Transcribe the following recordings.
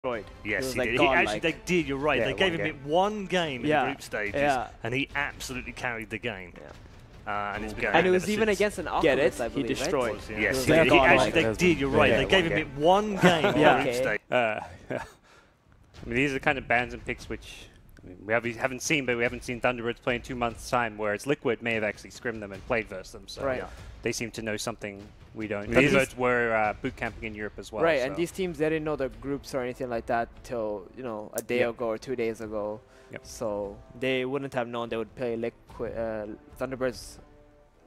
destroyed. Yes, he did. Actually, they did. You're right. Yeah, they gave him one game in the group stages, and he absolutely carried the game. And it's been and it was ever even since. against an Oculus, I believe, he destroyed. Right? Yes, actually, they did. You're right. They gave him one game in the group stage. I mean, these are the kind of bans and picks which we haven't seen, but we haven't seen Thunderbirds play in 2 months' time, whereas Liquid may have actually scrimmed them and played versus them. So they seem to know something we don't. Thunderbirds were boot camping in Europe as well. Right, so. and these teams, they didn't know the groups or anything like that till, you know, a day ago or 2 days ago. So they wouldn't have known they would play Liquid Thunderbirds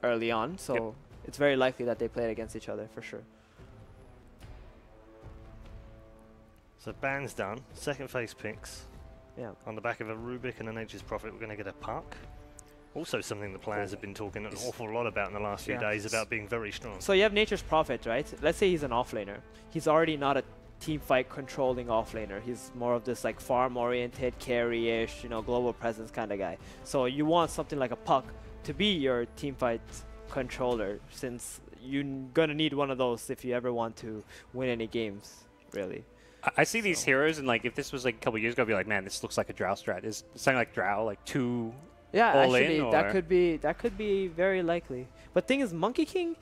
early on. So it's very likely that they played against each other for sure. So ban's done. Second phase picks. On the back of a Rubik and a Nature's Prophet, we're going to get a puck. Also something the players have been talking an awful lot about in the last few days, about being very strong. So you have Nature's Prophet, right? Let's say he's an offlaner. He's already not a team fight controlling offlaner. He's more of this like farm-oriented, carry-ish, you know, global presence kind of guy. So you want something like a puck to be your team fight controller, since you're going to need one of those if you ever want to win any games, really. I see these heroes, and like if this was like a couple years ago, I'd be like, man, this looks like a Drow strat. Is something like Drow like two? Yeah, all actually, in, that could be very likely. But thing is, Monkey King,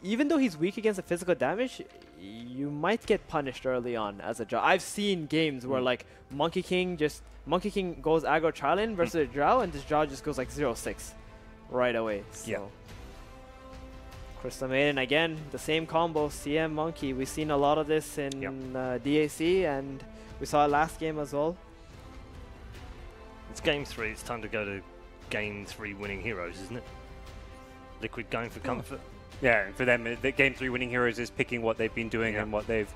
even though he's weak against the physical damage, you might get punished early on as a Drow. I've seen games where like Monkey King goes aggro Charlin versus a Drow, and this Drow just goes like 0-6 right away. So. Crystal Maiden, again, the same combo, CM Monkey. We've seen a lot of this in DAC, and we saw it last game as well. It's game 3. It's time to go to game 3 winning heroes, isn't it? Liquid going for comfort. Yeah, for them, the game 3 winning heroes is picking what they've been doing and what they've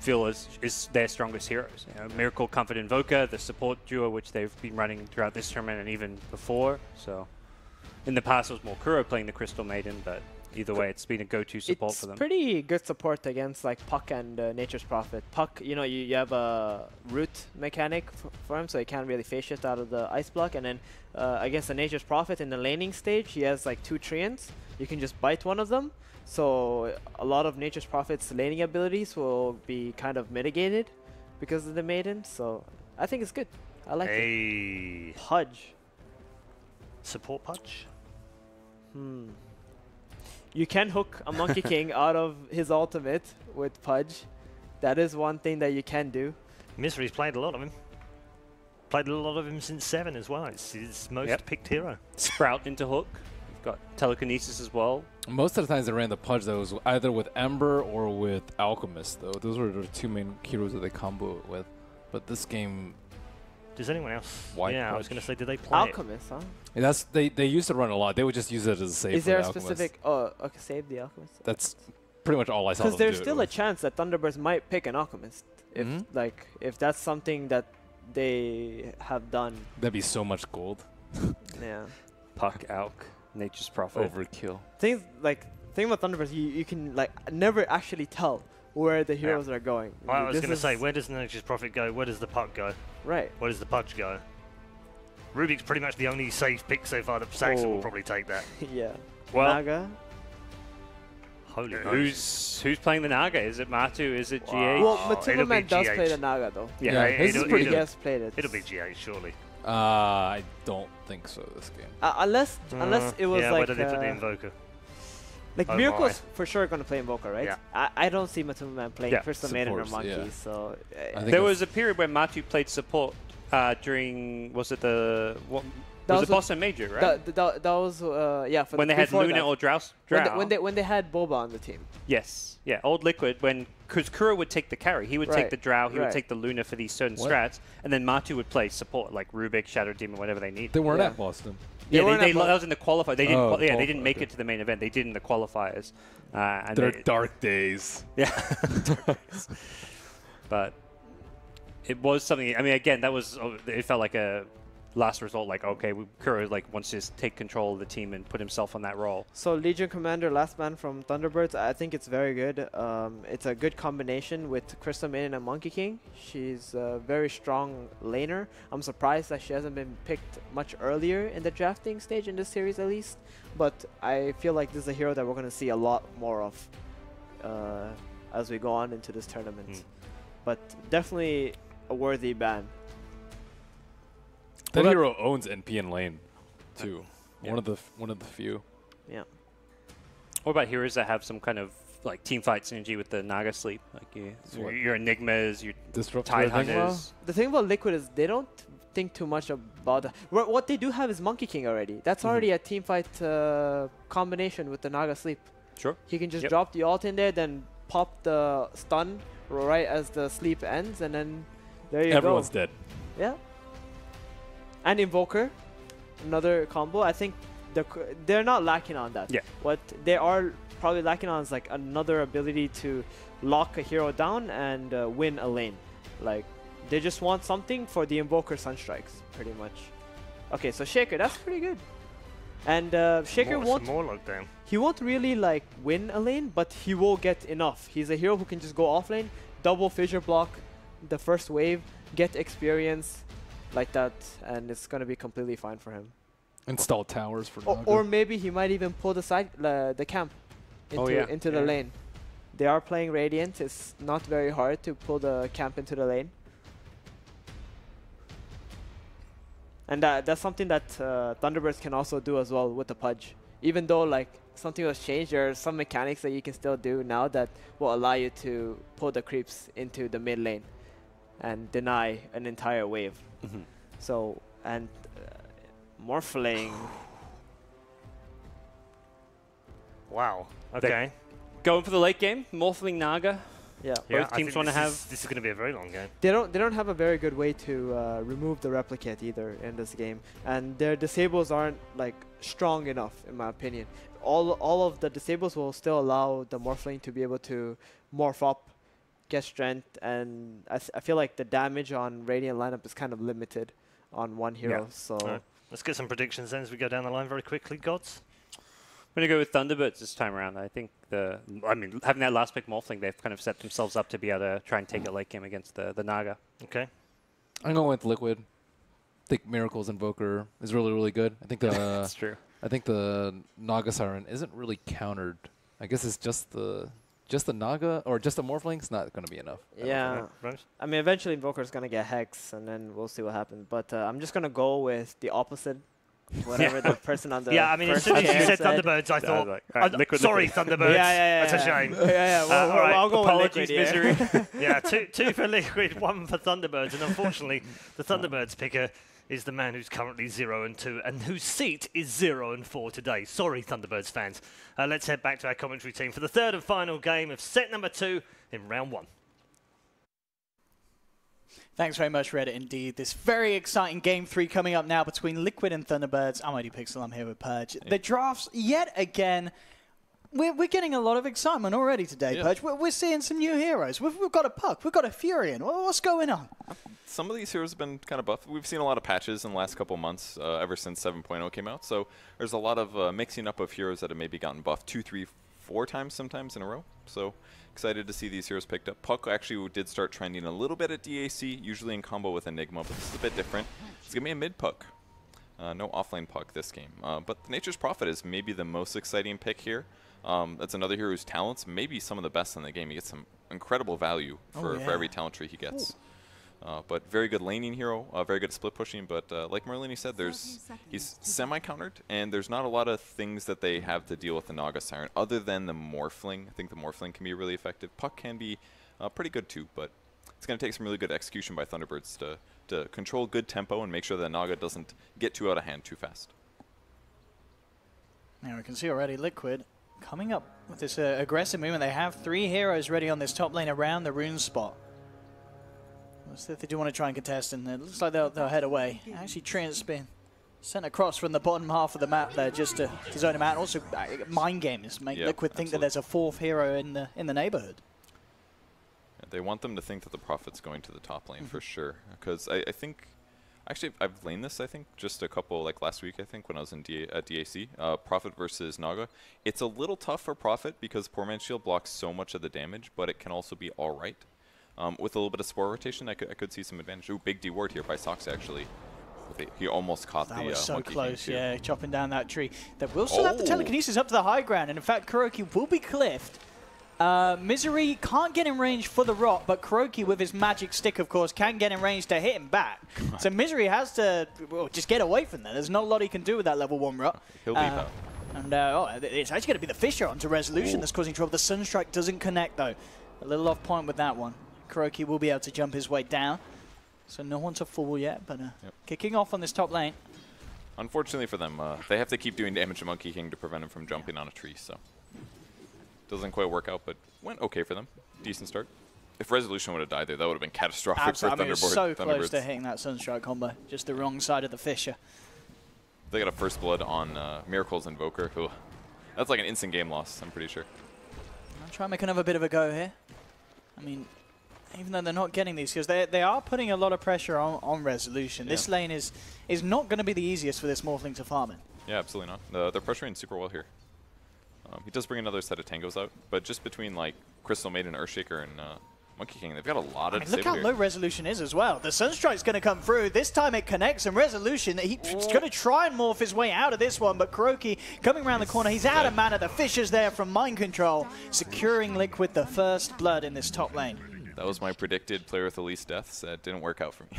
feel is their strongest heroes. You know, Miracle, Comfort, Invoker, the support duo, which they've been running throughout this tournament and even before. So in the past, it was more Kuro playing the Crystal Maiden, but either way, it's been a go-to support for them. It's pretty good support against like Puck and Nature's Prophet. Puck, you know, you have a root mechanic for him, so he can't really phase shift out of the ice block. And then against the Nature's Prophet in the laning stage, he has like 2 Treants. You can just bite one of them. So a lot of Nature's Prophet's laning abilities will be kind of mitigated because of the Maiden. So I think it's good. I like it. Pudge. Support Pudge? You can hook a Monkey King out of his ultimate with Pudge. That is one thing that you can do. Misery's played a lot of him. Played a lot of him since 7 as well. It's his most picked hero. Sprout into hook. You've got Telekinesis as well. Most of the times they ran the Pudge, though, was either with Ember or with Alchemist, though. Those were the 2 main heroes that they combo it with. But this game... Does anyone else? Pudge? I was going to say, did they play Alchemist, huh? Yeah, they used to run a lot. They would just use it as a save. Is there a specific... Oh, okay, save the Alchemist. That's pretty much all I saw them do. Because there's still a chance that Thunderbirds might pick an Alchemist. If if that's something that they have done. That'd be so much gold. Puck, Alk, Nature's Prophet. Overkill. Thing about Thunderbirds, you can like never actually tell where the heroes are going. Well, I was going to say, where does the Nature's Prophet go? Where does the Puck go? Right. Where does the Pudge go? Rubik's pretty much the only safe pick so far. The Saxon will probably take that. Well, Naga. Holy who's playing the Naga? Is it Matu? Is it GH? Well, Matuma Man does play the Naga though. His is pretty good. Played it. It'll be GH surely. I don't think so this game. Unless it was like... where did they put the Invoker? Like Miracle's for sure going to play Invoker, right? Yeah. I don't see Matuma Man playing Crystal Maiden or Monkey, so... there was a period where Matu played support during... Was it the... Was it Boston Major, right? That was for when they had Luna or Drow. When they had Boba on the team. Yes, yeah, old Liquid. Because Kuro would take the carry, he would take the Drow, he would take the Luna for these certain strats, and then Matu would play support like Rubik, Shadow Demon, whatever they need. They weren't at Boston. Yeah, that was in the qualifier. They didn't. They didn't make it to the main event. They did in the qualifiers. And They're dark days. Yeah, but it was something. I mean, again, that was. It felt like a last result. Like, okay, Kuro wants to take control of the team and put himself on that role. So Legion Commander, last man from Thunderbirds. I think it's very good. It's a good combination with Crystal Maiden and Monkey King. She's a very strong laner. I'm surprised that she hasn't been picked much earlier in the drafting stage in this series, at least. But I feel like this is a hero that we're going to see a lot more of as we go on into this tournament. but definitely a worthy ban. That hero owns NP in lane, too. Yeah. One of the few. Yeah. What about heroes that have some kind of like team fight synergy with the Naga sleep? Like your Enigmas, your Tide Hunters. The thing about Liquid is they don't think too much about that. What they do have is Monkey King already. That's already a team fight combination with the Naga sleep. Sure. He can just drop the ult in there, then pop the stun right as the sleep ends, and then there you go. Everyone's dead. Yeah. And Invoker, another combo. I think they're not lacking on that. Yeah. What they are probably lacking on is like another ability to lock a hero down and win a lane. Like they just want something for the Invoker Sunstrikes, pretty much. Okay, so Shaker, that's pretty good. And Shaker won't. More lockdown. He won't really like win a lane, but he will get enough. He's a hero who can just go off lane, double fissure block the first wave, get experience like that, and it's gonna be completely fine for him. Install towers for Naga. Or maybe he might even pull the camp into the lane. They are playing Radiant. It's not very hard to pull the camp into the lane. And that's something that Thunderbirds can also do as well with the Pudge. Even though like something was changed, there are some mechanics that you can still do now that will allow you to pull the creeps into the mid lane and deny an entire wave. So, and Morphling. Wow. Okay. Going for the late game, Morphling Naga. Yeah. Both teams want to have. This is going to be a very long game. They don't have a very good way to remove the replicate either in this game, and their disables aren't like strong enough in my opinion. All of the disables will still allow the Morphling to be able to morph up, get strength, and I feel like the damage on Radiant lineup is kind of limited on one hero. So right. Let's get some predictions then as we go down the line very quickly. Gods? I'm going to go with Thunderbirds this time around. I think having that last pick Morphling, they've kind of set themselves up to be able to try and take a late game against the Naga. Okay. I'm going with Liquid. I think Miracle's Invoker is really, really good. I think That's true. I think the Naga Siren isn't really countered. I guess it's just the Naga or just the Morphling's not going to be enough. Yeah. I mean, eventually Invoker's going to get Hex, and then we'll see what happens. But I'm just going to go with the opposite. Whatever the person on the I mean, as soon as you said Thunderbirds, I thought, Liquid. Thunderbirds. That's a shame. Well, all right. I'll go Apologies, with Liquid. Yeah, two for Liquid, one for Thunderbirds, and unfortunately, the Thunderbirds picker is the man who's currently 0-2 and whose seat is 0-4 today. Sorry, Thunderbirds fans. Let's head back to our commentary team for the third and final game of set number 2 in round 1. Thanks very much, Reddit, indeed. This very exciting Game 3 coming up now between Liquid and Thunderbirds. I'm ODPixel, I'm here with Purge. The drafts, yet again, we're getting a lot of excitement already today, Purge. We're seeing some new heroes. We've got a Puck, we've got a Furion. What's going on? Some of these heroes have been kind of buffed. We've seen a lot of patches in the last couple months, ever since 7.0 came out. So there's a lot of mixing up of heroes that have maybe gotten buffed 2, 3, 4 times sometimes in a row. So excited to see these heroes picked up. Puck actually did start trending a little bit at DAC, usually in combo with Enigma, but this is a bit different. It's going to be a mid Puck. No offlane Puck this game. But Nature's Prophet is maybe the most exciting pick here. That's another hero whose talents may be some of the best in the game. He gets some incredible value for every talent tree he gets. But very good laning hero, very good at split pushing. But like Merlini said, he's semi-countered, and there's not a lot of things that they have to deal with the Naga Siren other than the Morphling. I think the Morphling can be really effective. Puck can be pretty good too, but it's going to take some really good execution by Thunderbirds to control good tempo and make sure that Naga doesn't get too out of hand too fast. Now we can see already Liquid coming up with this aggressive movement. They have 3 heroes ready on this top lane around the rune spot. So they do want to try and contest, and it looks like they'll head away. Actually, Trent's been sent across from the bottom half of the map there just to zone him out. And also, mind games make Liquid think that there's a 4th hero in the neighborhood. Yeah, they want them to think that the Prophet's going to the top lane for sure. Because I think, actually, I've laned this, I think, just a couple, like last week, I think, when I was in at DAC. Prophet versus Naga. It's a little tough for Prophet because Poor Man's Shield blocks so much of the damage, but it can also be all right. With a little bit of spore rotation, I could see some advantage. Ooh, big D ward here by Sox, actually. He almost caught that the was so Monkey close, King yeah, chopping down that tree. They will still have the telekinesis up to the high ground, and in fact, Kuroki will be cliffed. Misery can't get in range for the rock, but Kuroki with his magic stick, of course, can get in range to hit him back. So Misery has to just get away from there. There's not a lot he can do with that level 1 rock. He'll leave out. And it's actually going to be the Fisher onto Resolution that's causing trouble. The Sunstrike doesn't connect, though. A little off point with that one. Kuroki will be able to jump his way down. So no one to fall yet, but kicking off on this top lane. Unfortunately for them, they have to keep doing damage to Monkey King to prevent him from jumping on a tree, so doesn't quite work out, but went okay for them. Decent start. If Resolution would have died there, that would have been catastrophic for Thunderbirds. So close to hitting that Sunstrike combo. Just the wrong side of the Fisher. They got a first blood on Miracle's Invoker. Ooh. That's like an instant game loss, I'm pretty sure. I'll try and make another bit of a go here. I mean, even though they're not getting these kills, they are putting a lot of pressure on Resolution. This lane is not going to be the easiest for this Morphling to farm in. Yeah, absolutely not. They're pressuring super well here. He does bring another set of tangos out, but just between like Crystal Maiden, Earthshaker, and Monkey King, they've got a lot of. Look how low Resolution is as well. The Sunstrike's going to come through. This time it connects, and Resolution, he's going to try and morph his way out of this one, but Kuroki coming around the corner. He's out of mana. The Fisher's there from Mind Control, securing Liquid the first blood in this top lane. That was my predicted player with the least deaths. That didn't work out for me.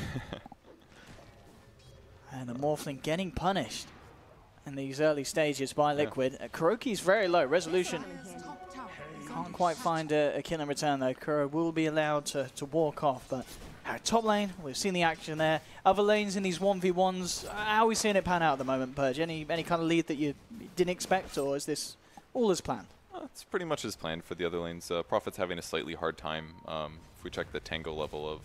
And the Morphling getting punished in these early stages by Liquid. Kuroki's very low. Resolution can't quite find a kill in return, though. Kuro will be allowed to walk off, but top lane, we've seen the action there. Other lanes in these 1v1s, how are we seeing it pan out at the moment, Purge? Any kind of lead that you didn't expect, or is this all as planned? It's pretty much as planned for the other lanes. Prophet's having a slightly hard time. If we check the tango level of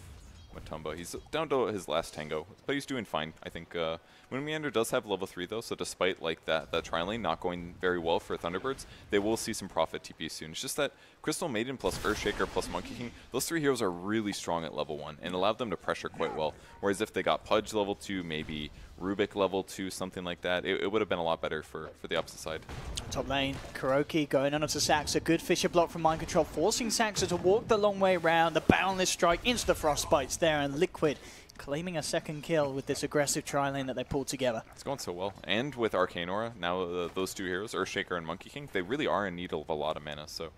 Matumba, he's down to his last tango, but he's doing fine. I think Moon Meander does have level 3 though, so despite like that tri lane not going very well for Thunderbirds, they will see some Prophet TP soon. It's just that Crystal Maiden plus Earthshaker plus Monkey King, those 3 heroes are really strong at level 1 and allowed them to pressure quite well. Whereas if they got Pudge level 2, maybe Rubik level 2, something like that, it would have been a lot better for the opposite side. Top lane, Kuroki going on to Saxa. Good Fisher block from Mind Control, forcing Saxa to walk the long way around. The Boundless Strike into the Frostbites there, and Liquid claiming a second kill with this aggressive tri-lane that they pulled together. It's going so well. And with Arcane Aura, now those 2 heroes, Earthshaker and Monkey King, they really are in need of a lot of mana, so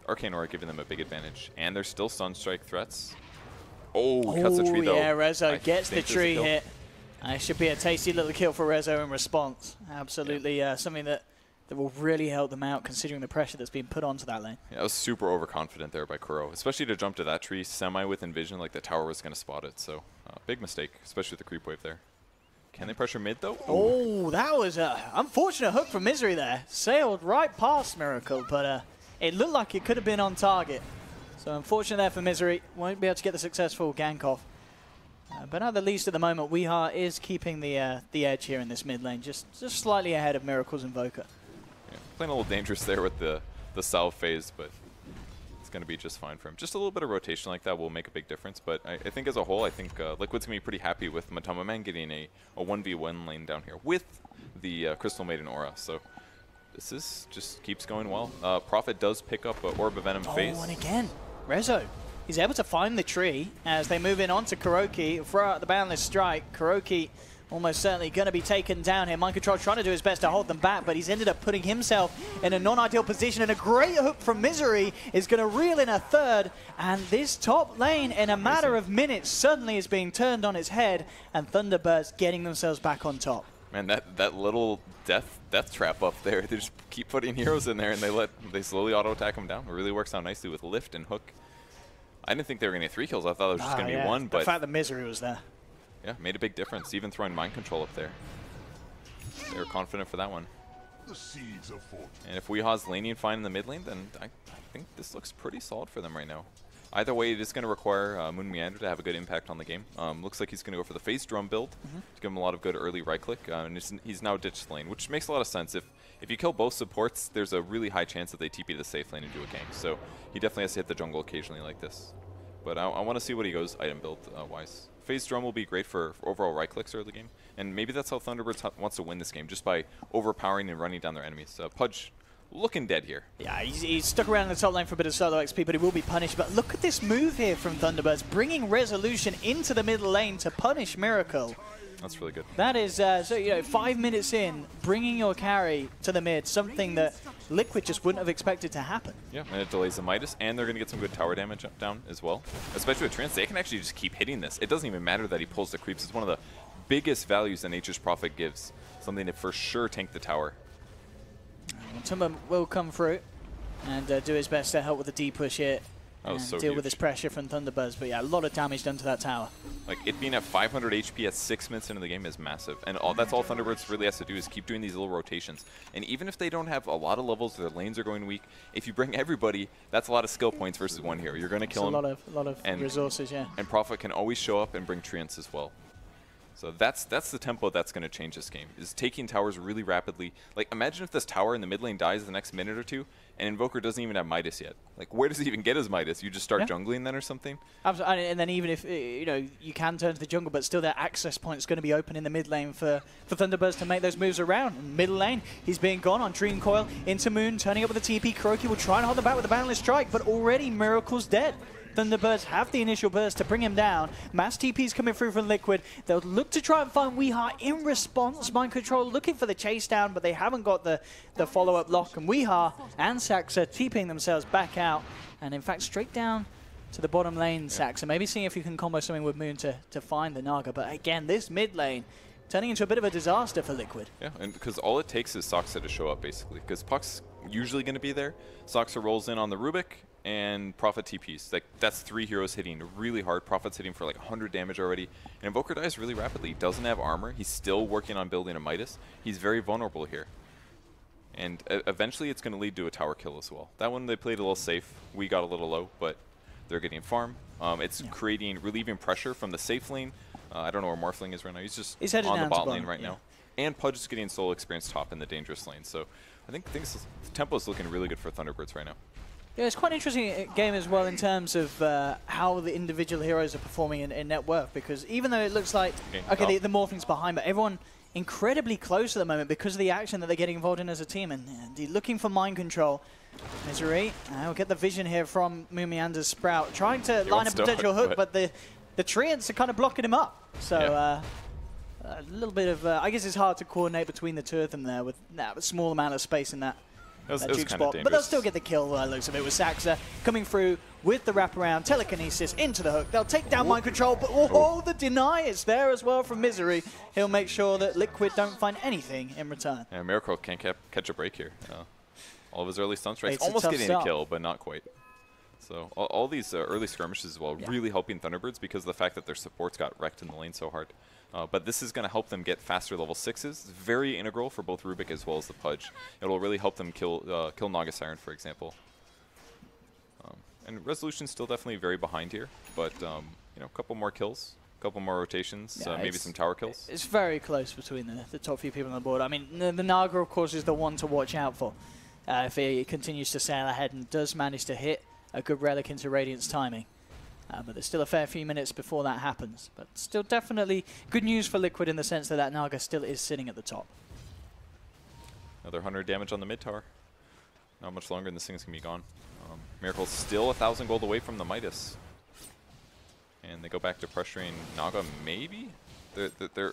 Arcane Aura giving them a big advantage. And there's still Sunstrike threats. Oh, cuts the tree though. Yeah, Rezo gets the tree hit. It should be a tasty little kill for Rezo in response. Absolutely something that will really help them out considering the pressure that's been put onto that lane. Yeah, I was super overconfident there by Kuro, especially to jump to that tree semi with Envision, like the tower was going to spot it. So big mistake, especially with the creep wave there. Can they pressure mid though? Oh, that was an unfortunate hook from Misery there. Sailed right past Miracle, but it looked like it could have been on target. So unfortunate there for Misery. Won't be able to get the successful gank off. But at the least at the moment, Weeha is keeping the edge here in this mid lane, just slightly ahead of Miracle's Invoker. Yeah, playing a little dangerous there with the salve phase, but it's going to be just fine for him. Just a little bit of rotation like that will make a big difference, but I think as a whole, I think Liquid's going to be pretty happy with Matama Man getting a 1v1 lane down here with the Crystal Maiden Aura. So this is just keeps going well. Prophet does pick up Orb of Venom phase. Oh, and again, Rezo. He's able to find the tree as they move in onto Kuroki. Throw out the Boundless Strike. Kuroki almost certainly going to be taken down here. Mind Control trying to do his best to hold them back, but he's ended up putting himself in a non-ideal position, and a great hook from Misery is going to reel in a third, and this top lane in a matter of minutes suddenly is being turned on its head, and Thunderbirds getting themselves back on top. Man, that little death trap up there, they just keep putting heroes in there and they slowly auto-attack them down. It really works out nicely with Lift and Hook. I didn't think they were going to get 3 kills. I thought it was just going to be 1. But the fact that Misery was there. Yeah, made a big difference, even throwing Mind Control up there. They were confident for that one. The seeds of fortune. And if Weeha's laning fine in the mid lane, then I think this looks pretty solid for them right now. Either way, it is going to require Moon Meander to have a good impact on the game. Looks like he's going to go for the phase drum build to give him a lot of good early right click. And he's now ditched lane, which makes a lot of sense. If you kill both supports, there's a really high chance that they TP to the safe lane and do a gank. So he definitely has to hit the jungle occasionally like this. But I want to see what he goes item build wise. Phase drum will be great for overall right clicks early game, and maybe that's how Thunderbirds wants to win this game, just by overpowering and running down their enemies. Pudge looking dead here. Yeah, he's stuck around in the top lane for a bit of solo XP, but he will be punished. But look at this move here from Thunderbirds, bringing Resolution into the middle lane to punish Miracle. That's really good. That is, so, you know, 5 minutes in, bringing your carry to the mid, something that Liquid just wouldn't have expected to happen. Yeah, and it delays the Midas, and they're going to get some good tower damage down as well. Especially with Trance, they can actually just keep hitting this. It doesn't even matter that he pulls the creeps. It's one of the biggest values that Nature's Prophet gives. Something to for sure tank the tower. Tumba will come through and do his best to help with the D push here. And So deal huge. with this pressure from Thunderbirds, but yeah, a lot of damage done to that tower. Like, it being at 500 HP at 6 minutes into the game is massive. And that's all Thunderbirds really has to do is keep doing these little rotations. And even if they don't have a lot of levels, their lanes are going weak, if you bring everybody, that's a lot of skill points versus one hero. You're going to kill him. A lot of resources, yeah. And Prophet can always show up and bring Treants as well. So that's the tempo that's going to change this game, is taking towers really rapidly. Like, imagine if this tower in the mid lane dies the next minute or two, and Invoker doesn't even have Midas yet. Like, where does he even get his Midas? You just start jungling then or something? Absolutely, and then even if, you know, you can turn to the jungle, but still that access point is going to be open in the mid lane for Thunderbirds to make those moves around. In middle lane, he's being gone on Dream Coil into Moon, turning up with the TP. Kuroki will try and hold them back with the Boundless Strike, but already Miracle's dead. Thunderbirds have the initial burst to bring him down. Mass TP's coming through from Liquid. They'll look to try and find Weeha in response. Mind Control looking for the chase down, but they haven't got the follow-up lock. And Weeha and Saxa TPing themselves back out. And in fact, straight down to the bottom lane, Saxa. Maybe seeing if you can combo something with Moon to find the Naga. But again, this mid lane turning into a bit of a disaster for Liquid. Yeah, and because all it takes is Saxa to show up, basically. Because Puck's usually going to be there. Saxa rolls in on the Rubik, and Prophet TPs. Like, that's 3 heroes hitting really hard. Prophet's hitting for like 100 damage already. And Invoker dies really rapidly. He doesn't have armor. He's still working on building a Midas. He's very vulnerable here. And eventually it's going to lead to a tower kill as well. That one they played a little safe. We got a little low, but they're getting farm. It's creating, relieving pressure from the safe lane. I don't know where Morphling is right now. He's just on the bot lane right now. And Pudge is getting solo experience top in the dangerous lane. So I think the tempo is looking really good for Thunderbirds right now. Yeah, it's quite an interesting game as well in terms of how the individual heroes are performing in net worth, because even though it looks like, okay, the Morphling's behind, but everyone incredibly close at the moment because of the action that they're getting involved in as a team, and looking for mind control. Misery, we'll get the vision here from Moomiander's Sprout, trying to line up a potential hook, but the Treants are kind of blocking him up. So a little bit of, I guess it's hard to coordinate between the two of them there with a small amount of space in that. That juke spot, but they'll still get the kill by the looks of it with Saxa coming through with the wraparound, telekinesis into the hook. They'll take down mind control, but the deny is there as well from Misery. He'll make sure that Liquid don't find anything in return. Yeah, Miracle can't catch a break here. All of his early stun strikes, almost getting a kill, but not quite. So all these early skirmishes as well, really helping Thunderbirds because of the fact that their supports got wrecked in the lane so hard. But this is going to help them get faster level 6s. It's very integral for both Rubik as well as the Pudge. It'll really help them kill Naga Siren, for example. And Resolution's still definitely very behind here, but you know, a couple more kills, a couple more rotations, maybe some tower kills. It's very close between the top few people on the board. I mean, the Naga, of course, is the one to watch out for if he continues to sail ahead and does manage to hit a good relic into Radiant's timing. But there's still a fair few minutes before that happens. But still definitely good news for Liquid in the sense that Naga still is sitting at the top. Another 100 damage on the mid tower. Not much longer and this thing's going to be gone. Miracle's still 1,000 gold away from the Midas. And they go back to pressuring Naga, maybe? They're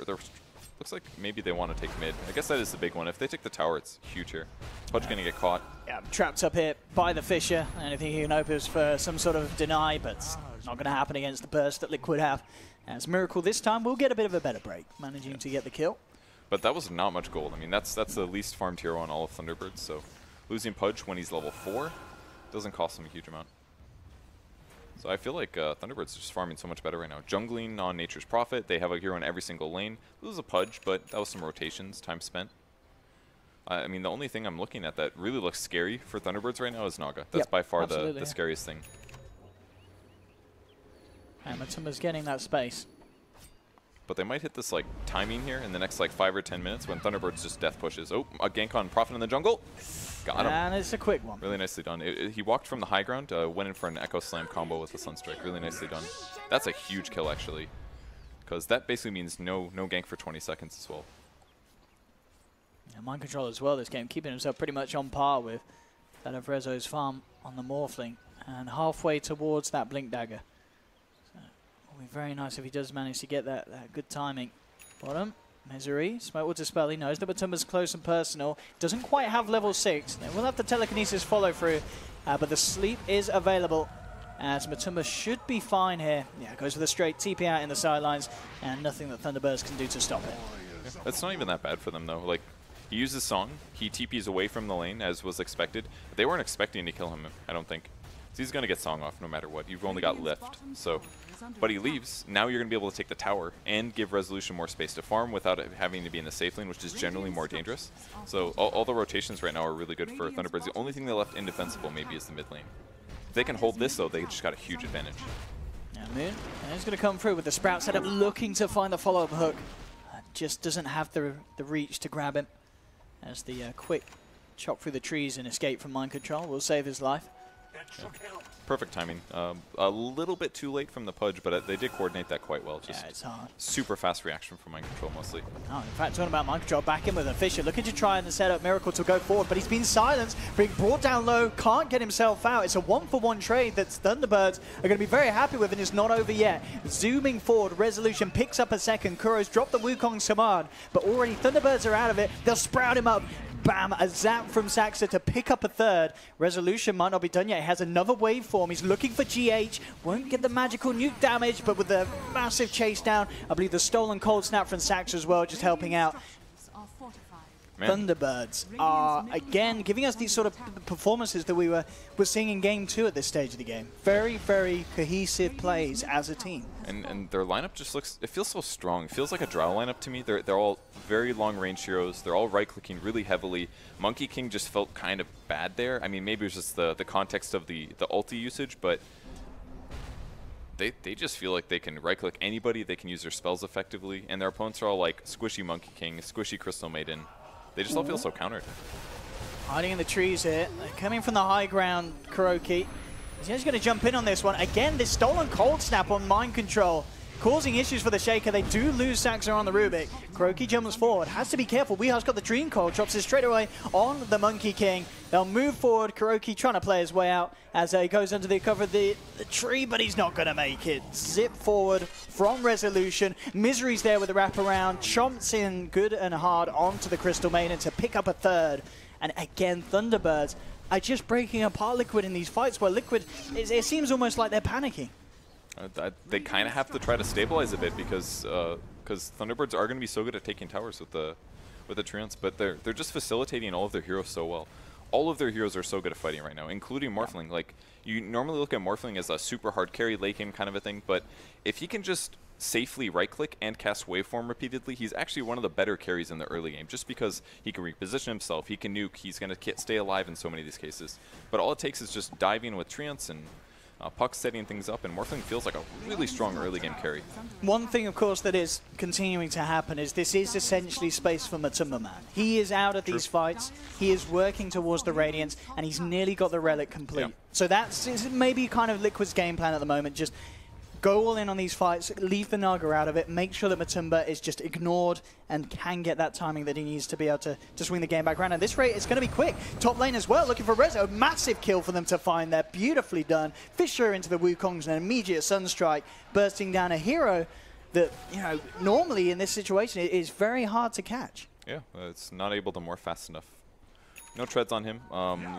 looks like maybe they want to take mid. I guess that is the big one. If they take the tower, it's huge here. Pudge going to get caught. Yeah, trapped up here by the Fisher. Anything he can hope is for some sort of deny, but it's not going to happen against the burst that Liquid have. As Miracle this time will get a bit of a better break, managing to get the kill. But that was not much gold. I mean, that's the least farmed hero on all of Thunderbirds, so losing Pudge when he's level 4 doesn't cost him a huge amount. So I feel like Thunderbirds are just farming so much better right now. Jungling on Nature's Prophet. They have a hero in every single lane. This was a Pudge, but that was some rotations, time spent. I mean, the only thing I'm looking at that really looks scary for Thunderbirds right now is Naga. That's by far the scariest thing. And Matumba's getting that space. But they might hit this like timing here in the next like 5 or 10 minutes when Thunderbirds just death pushes. Oh, a gank on Prophet in the jungle. Got him. And it's a quick one. Really nicely done. He walked from the high ground, went in for an Echo Slam combo with the Sunstrike. Really nicely done. That's a huge kill actually, because that basically means no gank for 20 seconds as well. Yeah, mind control as well this game, keeping himself pretty much on par with that of Rezo's farm on the Morphling, and halfway towards that Blink Dagger. So it'll be very nice if he does manage to get that good timing. Bottom, Misery, Smoke will dispel, he knows that Matumba's close and personal, doesn't quite have level 6, they will have the telekinesis follow through, but the sleep is available, as Matumba should be fine here. Yeah, goes for the straight TP out in the sidelines, and nothing that Thunderbirds can do to stop it. Yeah, that's not even that bad for them though. Like, he uses Song, he TPs away from the lane as was expected. They weren't expecting to kill him, I don't think. So he's going to get Song off no matter what. You've only got Lift, so... But he leaves. Now you're going to be able to take the tower and give Resolution more space to farm without it having to be in the safe lane, which is generally more dangerous. So all the rotations right now are really good for Thunderbirds. The only thing they left indefensible maybe is the mid lane. If they can hold this, though, they just got a huge advantage. Yeah, Moon, and he's going to come through with the Sprout setup, looking to find the follow-up hook. Just doesn't have the reach to grab him, as the quick chop through the trees and escape from mind control will save his life. Yeah. Perfect timing. A little bit too late from the Pudge, but they did coordinate that quite well. Just yeah, it's hard. Super fast reaction from mind control mostly. Oh, in fact, talking about mind control, back in with a Fisher, looking to try and set up Miracle to go forward, but he's been silenced, being brought down low, can't get himself out. It's a 1-for-1 trade that Thunderbirds are going to be very happy with, and it's not over yet. Zooming forward, Resolution picks up a second. Kuro's dropped the Wukong's command, but already Thunderbirds are out of it. They'll sprout him up. Bam, a zap from Saxa to pick up a third. Resolution might not be done yet. He has another waveform. He's looking for GH. Won't get the magical nuke damage, but with the massive chase down, I believe the stolen cold snap from Saxa as well, just helping out. Man. Thunderbirds are, again, giving us these sort of performances that we were seeing in Game 2 at this stage of the game. Very, very cohesive plays as a team. And their lineup just looks, it feels so strong. It feels like a Drow lineup to me. They're all very long-range heroes. They're all right-clicking really heavily. Monkey King just felt kind of bad there. I mean, maybe it was just the context of the ulti usage, but they just feel like they can right-click anybody. They can use their spells effectively. And their opponents are all like squishy Monkey King, squishy Crystal Maiden. They just all feel so countered. Hiding in the trees here. They're coming from the high ground, Kuroki. He's just going to jump in on this one. Again, this stolen cold snap on mind control, causing issues for the Shaker. They do lose Saxa on the Rubik. Kuroki jumps forward. Has to be careful. Weehar's got the Dream Cold. Drops it straight away on the Monkey King. They'll move forward. Kuroki trying to play his way out as he goes under the cover of the tree, but he's not going to make it. Zip forward from Resolution. Misery's there with the wraparound. Chomps in good and hard onto the Crystal Maiden to pick up a third. And again, Thunderbirds are just breaking apart Liquid in these fights where Liquid, it seems almost like they're panicking. They kind of have to try to stabilize a bit because Thunderbirds are going to be so good at taking towers with the Treants, but they're just facilitating all of their heroes so well. All of their heroes are so good at fighting right now, including Morphling. Like, you normally look at Morphling as a super hard carry, late game kind of a thing, but if he can just safely right-click and cast Waveform repeatedly, he's actually one of the better carries in the early game, just because he can reposition himself, he can nuke, he's going to stay alive in so many of these cases. But all it takes is just diving with Treants and Puck setting things up, and Morphling feels like a really strong early game carry. One thing, of course, that is continuing to happen is this is essentially space for Matumba Man. He is out of these fights, he is working towards the Radiance, and he's nearly got the Relic complete. Yeah. So that's maybe kind of Liquid's game plan at the moment, just go all in on these fights, leave the Naga out of it, make sure that Matumba is just ignored and can get that timing that he needs to be able to swing the game back around. And this rate is going to be quick. Top lane as well, looking for Rezo. Massive kill for them to find there. Beautifully done. Fisher into the Wukongs and an immediate Sunstrike, bursting down a hero that, you know, normally in this situation it is very hard to catch. Yeah, it's not able to morph fast enough. No treads on him.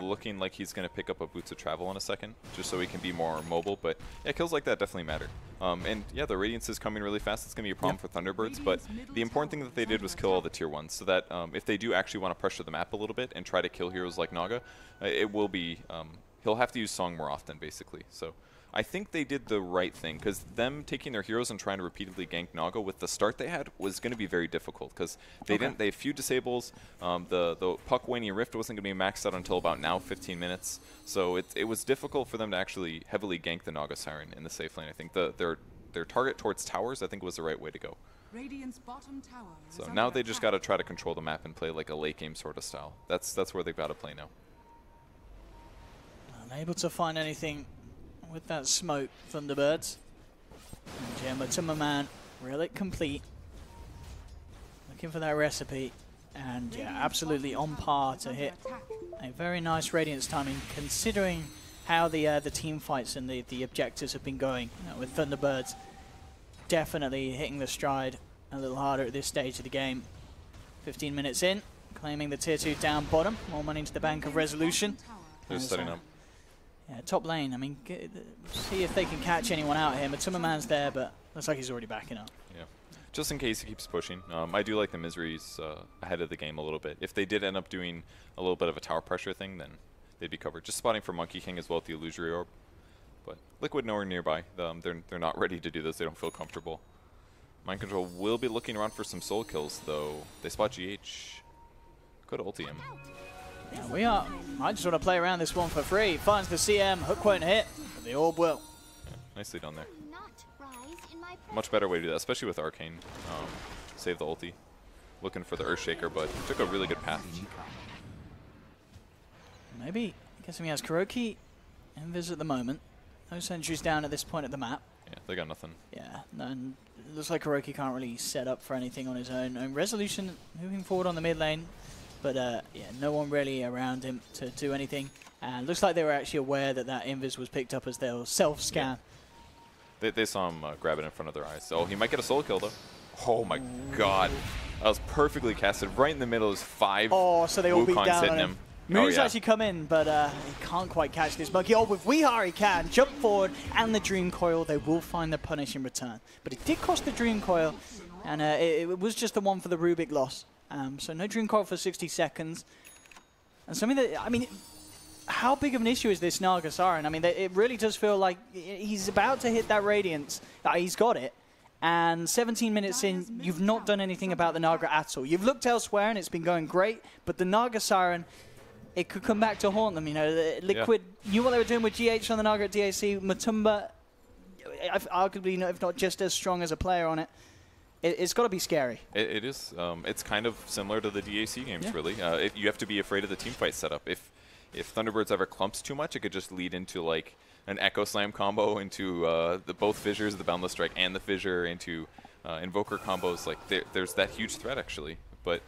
Looking like he's going to pick up a Boots of Travel in a second, just so he can be more mobile. But yeah, kills like that definitely matter. And yeah, the Radiance is coming really fast. It's going to be a problem for Thunderbirds. But the important thing that they did was kill all the tier 1s, so that if they do actually want to pressure the map a little bit and try to kill heroes like Naga, it will be he'll have to use Song more often, basically. So I think they did the right thing, because them taking their heroes and trying to repeatedly gank Naga with the start they had was going to be very difficult, because they had few disables. The Puck Waning Rift wasn't going to be maxed out until about now, 15 minutes. So it was difficult for them to actually heavily gank the Naga Siren in the safe lane. I think their target towards towers, I think, was the right way to go. Bottom tower so now they just got to try to control the map and play like a late game sort of style. That's where they've got to play now. Unable to find anything with that smoke, Thunderbirds. And Matumba Man, Relic complete. Looking for that recipe. And yeah, absolutely on par to hit a very nice Radiance timing, considering how the team fights and the objectives have been going with Thunderbirds. Definitely hitting the stride a little harder at this stage of the game. 15 minutes in, claiming the tier 2 down bottom. More money into the bank of Resolution. They're setting up. Yeah, top lane. I mean, see if they can catch anyone out here. Matuma Man's there, but looks like he's already backing up. Yeah, just in case he keeps pushing. I do like the Miseries ahead of the game a little bit. If they did end up doing a little bit of a tower pressure thing, then they'd be covered. Just spotting for Monkey King as well with the Illusory Orb. But Liquid nowhere nearby. They're not ready to do this. They don't feel comfortable. Mind Control will be looking around for some soul kills, though. They spot GH. Could ulti him. Yeah, we are. I just want to play around this one for free. Finds the CM. Hook won't hit, but the orb will. Yeah, nicely done there. Much better way to do that, especially with Arcane. Save the ulti. Looking for the Earthshaker, but took a really good path. Maybe. Guessing he has Kuroki. Invis at the moment. No sentries down at this point of the map. Yeah, they got nothing. Yeah, and it looks like Kuroki can't really set up for anything on his own. And Resolution moving forward on the mid lane, but yeah, no one really around him to do anything. And looks like they were actually aware that that Invis was picked up as their self-scan. Yeah. They saw him grab it in front of their eyes. Oh, he might get a soul kill, though. Oh, my God. That was perfectly casted. Right in the middle is 5 so they all beat down hitting on him. Moon's actually come in, but he can't quite catch this monkey. Oh, with Weehar he can. Jump forward, and the Dream Coil. They will find the punish in return. But it did cost the Dream Coil, and it was just the one for the Rubik loss. So no Dream Coil for 60 seconds. And something that, I mean, how big of an issue is this Naga Siren? I mean, it really does feel like he's about to hit that Radiance. He's got it. And 17 minutes in, you've not done anything about the Naga at all. You've looked elsewhere, and it's been going great. But the Naga Siren, it could come back to haunt them. You know, Liquid knew what they were doing with GH on the Naga at DAC. Matumba, arguably, if not just as strong as a player on it. It's got to be scary. It is. It's kind of similar to the DAC games, really. You have to be afraid of the team fight setup. If Thunderbirds ever clumps too much, it could just lead into like an Echo Slam combo into both Fissures, the Boundless Strike, and the Fissure into Invoker combos. Like there's that huge threat actually. But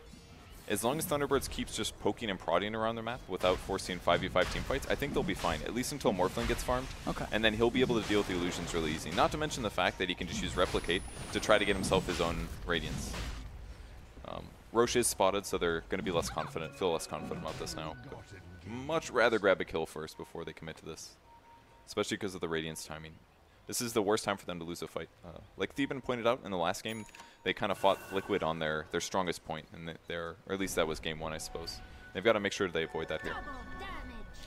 as long as Thunderbirds keeps just poking and prodding around their map without forcing 5v5 team fights, I think they'll be fine, at least until Morphling gets farmed. Okay. And then he'll be able to deal with the illusions really easy. Not to mention the fact that he can just use Replicate to try to get himself his own Radiance. Roche is spotted, so they're going to be less confident, feel less confident about this now. But much rather grab a kill first before they commit to this, especially because of the Radiance timing. This is the worst time for them to lose a fight. Like Theben pointed out in the last game, they kind of fought Liquid on their strongest point, and or at least that was game 1, I suppose. They've got to make sure they avoid that here.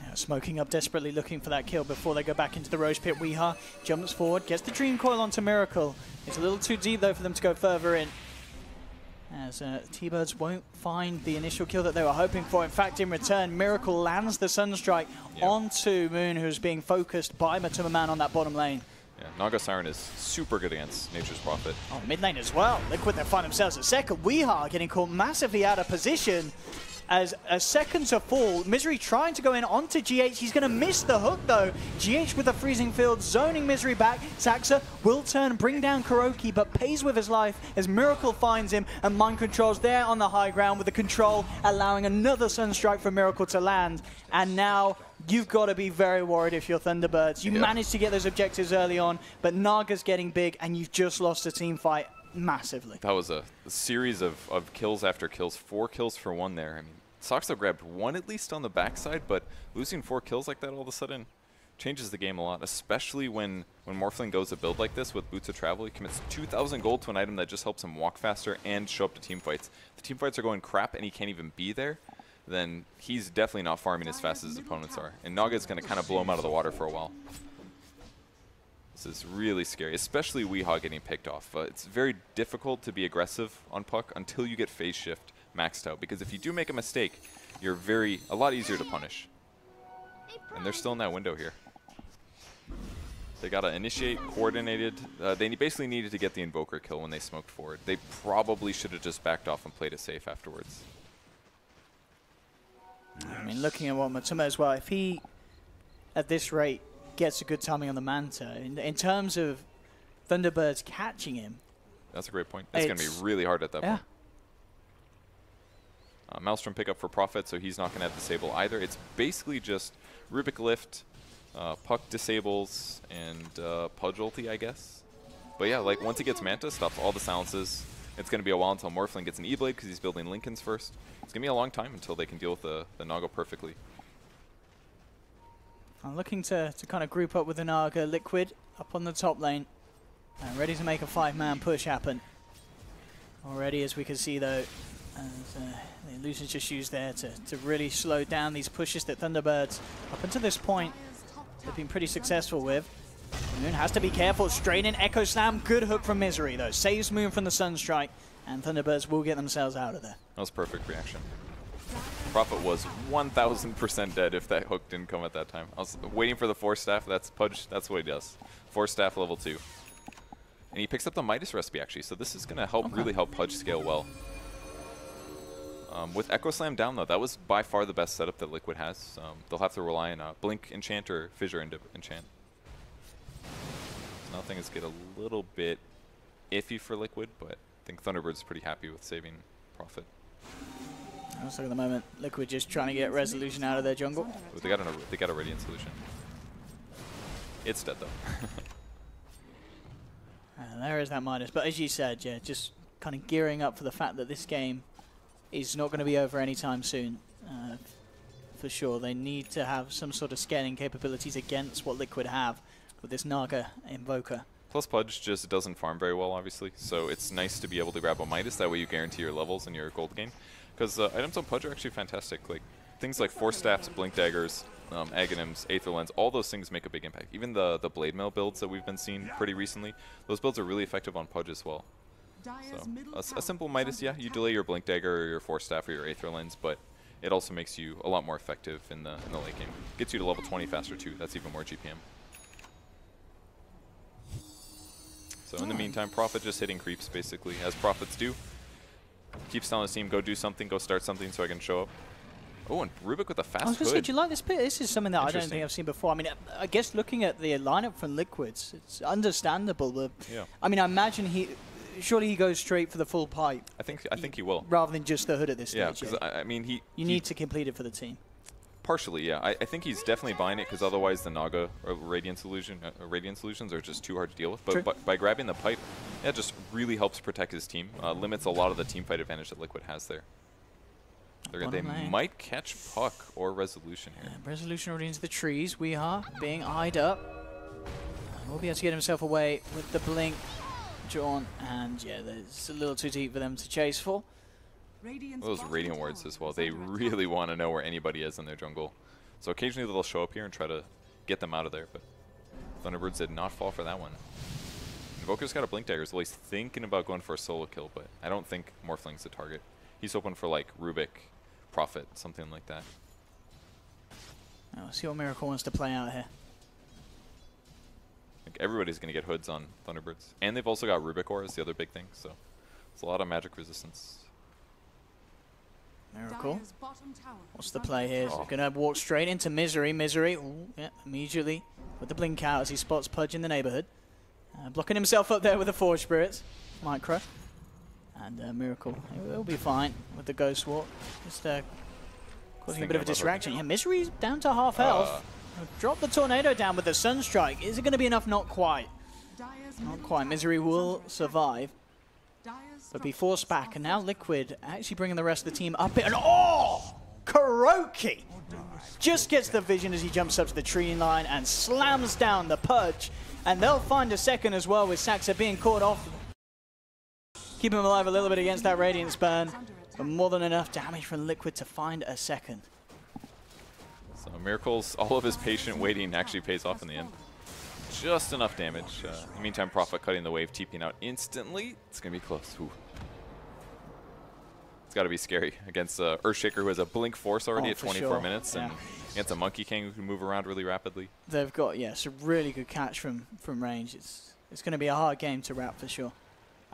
Yeah, smoking up, desperately looking for that kill before they go back into the Roche pit. Weehar jumps forward, gets the Dream Coil onto Miracle. It's a little too deep, though, for them to go further in. As T-Birds won't find the initial kill that they were hoping for. In fact, in return, Miracle lands the Sunstrike onto Moon, who's being focused by Matuma Man on that bottom lane. Yeah, Naga Siren is super good against Nature's Prophet. Oh, mid lane as well. Liquid, they find themselves a second. Weehar getting caught massively out of position as a second to fall. Misery trying to go in onto GH. He's going to miss the hook, though. GH with a freezing field, zoning Misery back. Saxa will turn, bring down Kuroki, but pays with his life as Miracle finds him, and Mind Control's there on the high ground with the control, allowing another Sunstrike for Miracle to land. And now you've got to be very worried if you're Thunderbirds. You managed to get those objectives early on, but Naga's getting big, and you've just lost a team fight massively. That was a series of kills after kills. 4 kills for 1 there. I mean, Soxo grabbed 1 at least on the backside, but losing 4 kills like that all of a sudden changes the game a lot, especially when Morphling goes a build like this with Boots of Travel. He commits 2,000 gold to an item that just helps him walk faster and show up to team fights. If the team fights are going crap and he can't even be there, then he's definitely not farming as fast as his opponents are. And Naga's going to kind of blow him out of the water for a while. This is really scary, especially Weehawk getting picked off. It's very difficult to be aggressive on Puck until you get phase shift maxed out, because if you do make a mistake, you're a lot easier to punish. And they're still in that window here. They got to initiate, coordinated. They basically needed to get the Invoker kill when they smoked forward. They probably should have just backed off and played it safe afterwards. I mean, looking at what Matuma as well, if he, at this rate, gets a good timing on the Manta, in terms of Thunderbirds catching him. That's a great point. It's going to be really hard at that point. Maelstrom pickup for Prophet, so he's not going to have Disable either. It's basically just Rubik Lift, Puck disables, and Pudge ulti, I guess. But yeah, like once he gets Manta, stops all the silences. It's going to be a while until Morphling gets an E-Blade because he's building Lincolns first. It's going to be a long time until they can deal with the Naga perfectly. I'm looking to kind of group up with the Naga. Liquid up on the top lane. Ready to make a 5-man push happen. Already, as we can see though, the illusions just used there to really slow down these pushes that Thunderbirds, up until this point, have been pretty successful with. Moon has to be careful, straight in Echo Slam, good hook from Misery though, saves Moon from the Sunstrike, and Thunderbirds will get themselves out of there. That was perfect reaction. Prophet was 1000% dead if that hook didn't come at that time. I was waiting for the Force Staff, that's Pudge, that's what he does. Force Staff level 2. And he picks up the Midas recipe actually, so this is going to help really help Pudge scale well. With Echo Slam down though, that was by far the best setup that Liquid has. They'll have to rely on Blink Enchant or Fissure Enchant. So now things get a little bit iffy for Liquid, but I think Thunderbirds is pretty happy with saving Prophet. Also at the moment, Liquid just trying to get Resolution out of their jungle. Ooh, they got a Radiant solution. It's dead though. And there is that Midas, but as you said, yeah, just kind of gearing up for the fact that this game is not going to be over anytime soon. For sure, they need to have some sort of scaling capabilities against what Liquid have with this Naga Invoker. Plus Pudge just doesn't farm very well, obviously, so it's nice to be able to grab a Midas, that way you guarantee your levels and your gold gain. Because items on Pudge are actually fantastic, like things like Force Staffs, Blink Daggers, Aghanims, Aether Lens, all those things make a big impact. Even the Blade Mail builds that we've been seeing pretty recently, those builds are really effective on Pudge as well. So a simple Midas, yeah, you delay your Blink Dagger or your Force Staff or your Aether Lens, but it also makes you a lot more effective in the late game. Gets you to level 20 faster too, that's even more GPM. So in the meantime, Prophet just hitting creeps basically, as Prophets do. Keeps telling his team, go do something, go start something so I can show up. Oh, and Rubik with a fast hood. I was going to say, do you like this pick? This is something that I don't think I've seen before. I mean, I guess looking at the lineup from Liquids, it's understandable. But yeah. I mean, I imagine surely he goes straight for the full pipe. I think he will. Rather than just the hood at this stage. Yeah, because I mean, you need to complete it for the team. Partially, yeah. I think he's definitely buying it because otherwise the Naga or Radiant Solutions are just too hard to deal with. But by grabbing the pipe, that just really helps protect his team. Limits a lot of the team fight advantage that Liquid has there. They might catch Puck or Resolution here. Resolution already into the trees. We are being eyed up. We'll be able to get himself away with the blink drawn. And yeah, there's a little too deep for them to chase for. Those Radiant Wards as well. They really want to know where anybody is in their jungle. So occasionally they'll show up here and try to get them out of there. But Thunderbirds did not fall for that one. Invoker's got a Blink Dagger, so he's thinking about going for a solo kill. But I don't think Morphling's the target. He's hoping for like Rubik, Prophet, something like that. Let's see what Miracle wants to play out here. I think everybody's going to get hoods on Thunderbirds. And they've also got Rubik Ore as the other big thing. So it's a lot of magic resistance. Miracle. What's the play here? He's going to walk straight into Misery. Misery, ooh, yeah, immediately with the blink out as he spots Pudge in the neighborhood. Blocking himself up there with the Forge Spirits. Micro. And Miracle, he'll be fine with the Ghost Walk. Just causing a bit of a distraction. Yeah, Misery's down to half health. Drop the Tornado down with the Sunstrike. Is it going to be enough? Not quite. Not quite. Misery will survive. But be forced back, and now Liquid actually bringing the rest of the team up. And oh! Kuroki just gets the vision as he jumps up to the tree line and slams down the Pudge. And they'll find a second as well with Saxa being caught off. Keep him alive a little bit against that Radiance burn, but more than enough damage from Liquid to find a second. So Miracle's, all of his patient waiting actually pays off in the end. Just enough damage. In the meantime, Prophet cutting the wave, TPing out instantly. It's going to be close. Ooh. It's got to be scary against Earthshaker, who has a Blink Force already at 24 minutes, and against a Monkey King who can move around really rapidly. They've got, some really good catch from range. It's going to be a hard game to wrap for sure.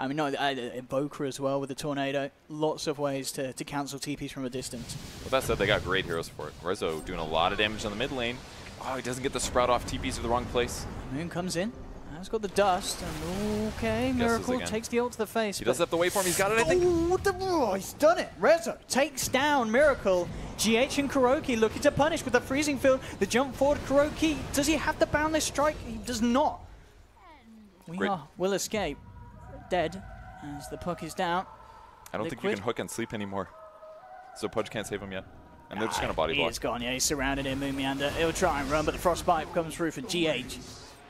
I mean, Invoker as well with the Tornado. Lots of ways to cancel TPs from a distance. With that said, they got great heroes for it. Rezo doing a lot of damage on the mid lane. Oh, he doesn't get the Sprout off. TPs to the wrong place. Moon comes in. Has got the dust, and okay, Miracle takes the ult to the face. He does have to wait for him, he's got it, I think. Oh, he's done it. Rezo takes down Miracle. GH and Kuroki looking to punish with the freezing field. The jump forward, Kuroki, does he have the boundless strike? He does not. Will escape. Dead, as the puck is down. I don't think you can hook and sleep anymore. So Pudge can't save him yet. And they're just going to body block. He's gone, yeah, he's surrounded him, Moonmeander. He'll try and run, but the Frostbite comes through for GH.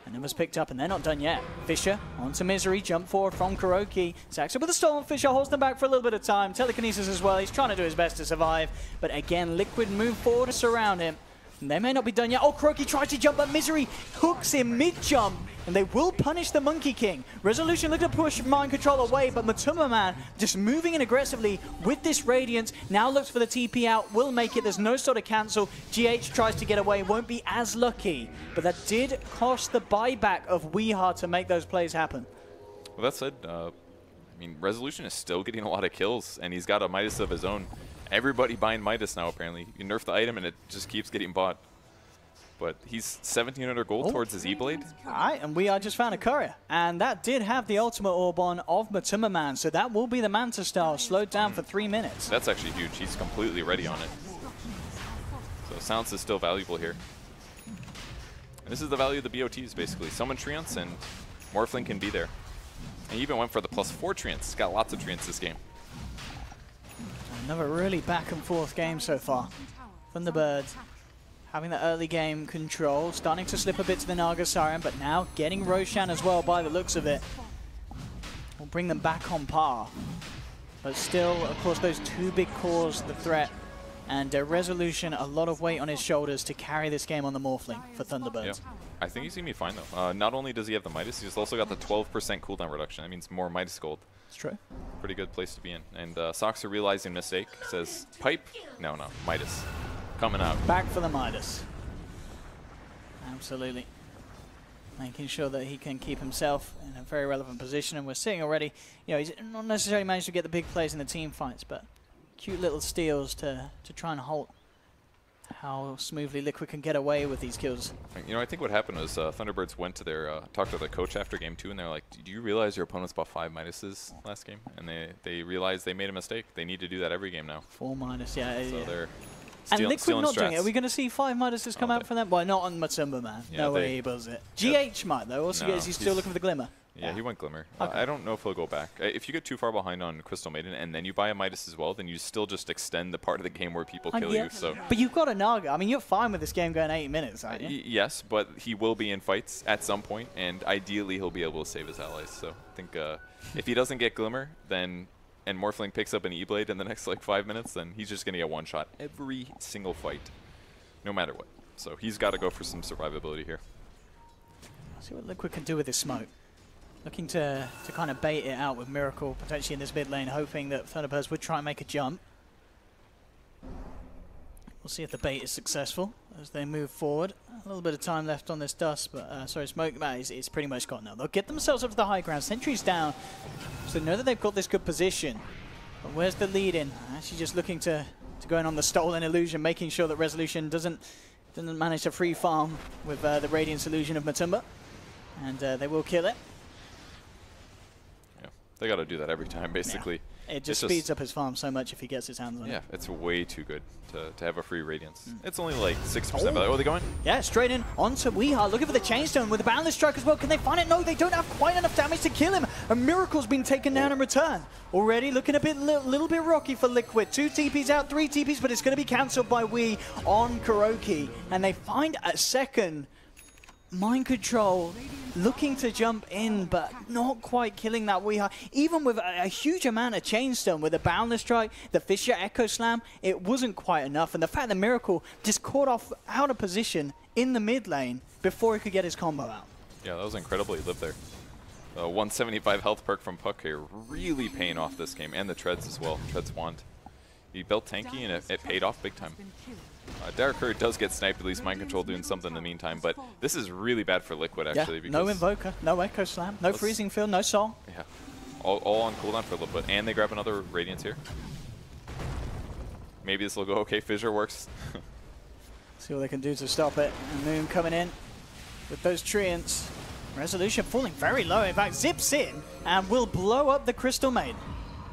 And it was picked up, and they're not done yet. Fisher onto Misery, jump forward from Kuroki. Saxo with the Storm, Fisher holds them back for a little bit of time. Telekinesis as well, he's trying to do his best to survive. But again, Liquid move forward to surround him. And they may not be done yet. Oh, Kuroki tries to jump, but Misery hooks him mid-jump. And they will punish the Monkey King. Resolution looking to push Mind Control away, but Matuma Man just moving in aggressively with this Radiance. Now looks for the TP out, will make it. There's no sort of cancel. GH tries to get away, won't be as lucky. But that did cost the buyback of Weeha to make those plays happen. Well, that said, I mean, Resolution is still getting a lot of kills, and he's got a Midas of his own. Everybody buying Midas now, apparently. You nerf the item, and it just keeps getting bought. But he's 1,700 gold towards his E-Blade. All right, and we just found a courier. And that did have the ultimate orb on of Matuma Man, so that will be the Manta style, slowed down for 3 minutes. That's actually huge. He's completely ready on it. So Silence is still valuable here. And this is the value of the BOTs, basically. Summon Treants, and Morphling can be there. And he even went for the +4 Treants. He's got lots of Treants this game. Another really back and forth game so far. Thunderbirds having the early game control, starting to slip a bit to the Naga Siren, but now getting Roshan as well by the looks of it. Will bring them back on par. But still, of course, those two big cores, the threat, and Resolution, a lot of weight on his shoulders to carry this game on the Morphling for Thunderbirds. Yeah. I think he's going to be fine, though. Not only does he have the Midas, he's also got the 12% cooldown reduction. That means more Midas gold. It's true. Pretty good place to be in. And Soxer realizing mistake, says, pipe? No, Midas. Coming out. Back for the Midas. Absolutely. Making sure that he can keep himself in a very relevant position. And we're seeing already, you know, he's not necessarily managed to get the big plays in the team fights, but cute little steals to try and halt how smoothly Liquid can get away with these kills. You know, I think what happened was Thunderbirds went to their, talked to the coach after game 2, and they're like, do you realize your opponent's bought 5 Midases last game? And they realized they made a mistake. They need to do that every game now. 4 Midas, yeah. So they're and Liquid not doing it. Are we going to see 5 Midases come out from them? Well, not on Matuma Man. Yeah, no way he builds it. GH might, though. Also, is he still looking for the Glimmer? Yeah, he went Glimmer. Okay. I don't know if he'll go back. If you get too far behind on Crystal Maiden and then you buy a Midas as well, then you still just extend the part of the game where people kill you. So, but you've got a Naga. I mean, you're fine with this game going 8 minutes, aren't you? Yes, but he will be in fights at some point, and ideally he'll be able to save his allies. So I think if he doesn't get Glimmer, then and Morphling picks up an E-Blade in the next like 5 minutes, then he's just going to get one shot every single fight, no matter what. So he's got to go for some survivability here. See what Liquid can do with this smoke. Looking to kind of bait it out with Miracle potentially in this mid lane, hoping that Thunderbirds would try and make a jump. We'll see if the bait is successful as they move forward. A little bit of time left on this dust, but sorry, smoke it's pretty much gone now. They'll get themselves up to the high ground. Sentry's down, so they know that they've got this good position. But where's the lead in? Actually just looking to go in on the stolen illusion, making sure that Resolution doesn't manage to free farm with the Radiance illusion of Matumba. And they will kill it. They got to do that every time, basically. Yeah. It just speeds up his farm so much if he gets his hands on it. Yeah, it's way too good to have a free Radiance. It's only like 60% value. Oh, are they going? Yeah, straight in onto Weeha, looking for the Chainstone with the Boundless Strike as well. Can they find it? No, they don't have quite enough damage to kill him. A Miracle's been taken down in return. Already looking a little bit rocky for Liquid. 2 TPs out, 3 TPs, but it's going to be cancelled by Wee on Kuroki. And they find a second Mind Control, looking to jump in, but not quite killing that Weeha. Even with a huge amount of Chainstone, with the Boundless Strike, the Fisher Echo Slam, it wasn't quite enough. And the fact that Miracle just caught off out of position in the mid lane before he could get his combo out. Yeah, that was incredible. He lived there. 175 health perk from Puck here, really paying off this game, and the Treads as well. Treads Wand. He built tanky, and it paid off big time. Derek Curry does get sniped, at least Mind Control doing something in the meantime, but this is really bad for Liquid, actually. Yeah, because no Invoker, no Echo Slam, no Freezing Field, no Soul. Yeah, all on cooldown for a little bit, and they grab another Radiance here. Maybe this will go okay, Fissure works. See what they can do to stop it. And Moon coming in with those Treants. Resolution falling very low. In fact, zips in and will blow up the Crystal Maiden.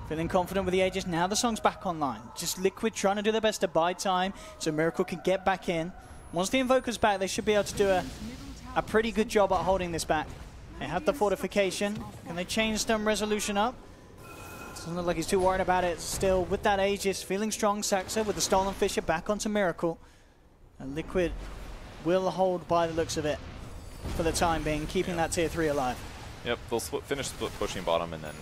Feeling confident with the Aegis. Now the song's back online. Just Liquid trying to do their best to buy time so Miracle can get back in. Once the Invoker's back, they should be able to do a pretty good job at holding this back. They have the fortification. Can they chain stun Resolution up? Doesn't look like he's too worried about it. Still, with that Aegis, feeling strong, Saxa with the Stolen Fisher back onto Miracle. And Liquid will hold by the looks of it for the time being, keeping that tier 3 alive. Yep, they'll finish split pushing bottom, and then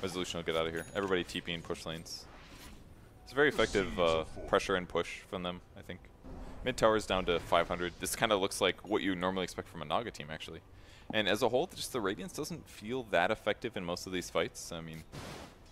Resolution will get out of here. Everybody TPing push lanes. It's a very effective pressure and push from them, I think. Mid tower's down to 500. This kind of looks like what you normally expect from a Naga team, actually. And as a whole, just the Radiance doesn't feel that effective in most of these fights. I mean,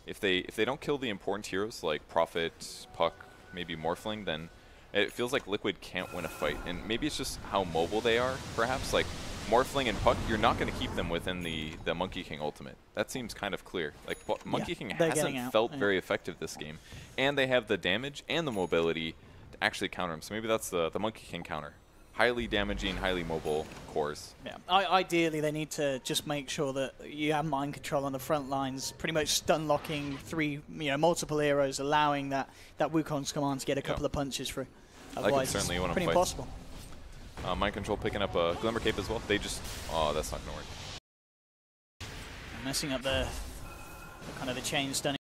if they don't kill the important heroes like Prophet, Puck, maybe Morphling, then it feels like Liquid can't win a fight. And maybe it's just how mobile they are, perhaps. Like Morphling and Puck, you're not going to keep them within the Monkey King ultimate. That seems kind of clear. Like Monkey King hasn't felt very effective this game. And they have the damage and the mobility to actually counter him. So maybe that's the Monkey King counter. Highly damaging, highly mobile cores. Yeah. Ideally, they need to just make sure that you have mind control on the front lines, pretty much stun locking multiple heroes, allowing that Wukong's command to get a couple of punches through. Otherwise, certainly it's pretty impossible. Mind control picking up a Glimmer Cape as well. They just, that's not going to work. Messing up the kind of the chain stunning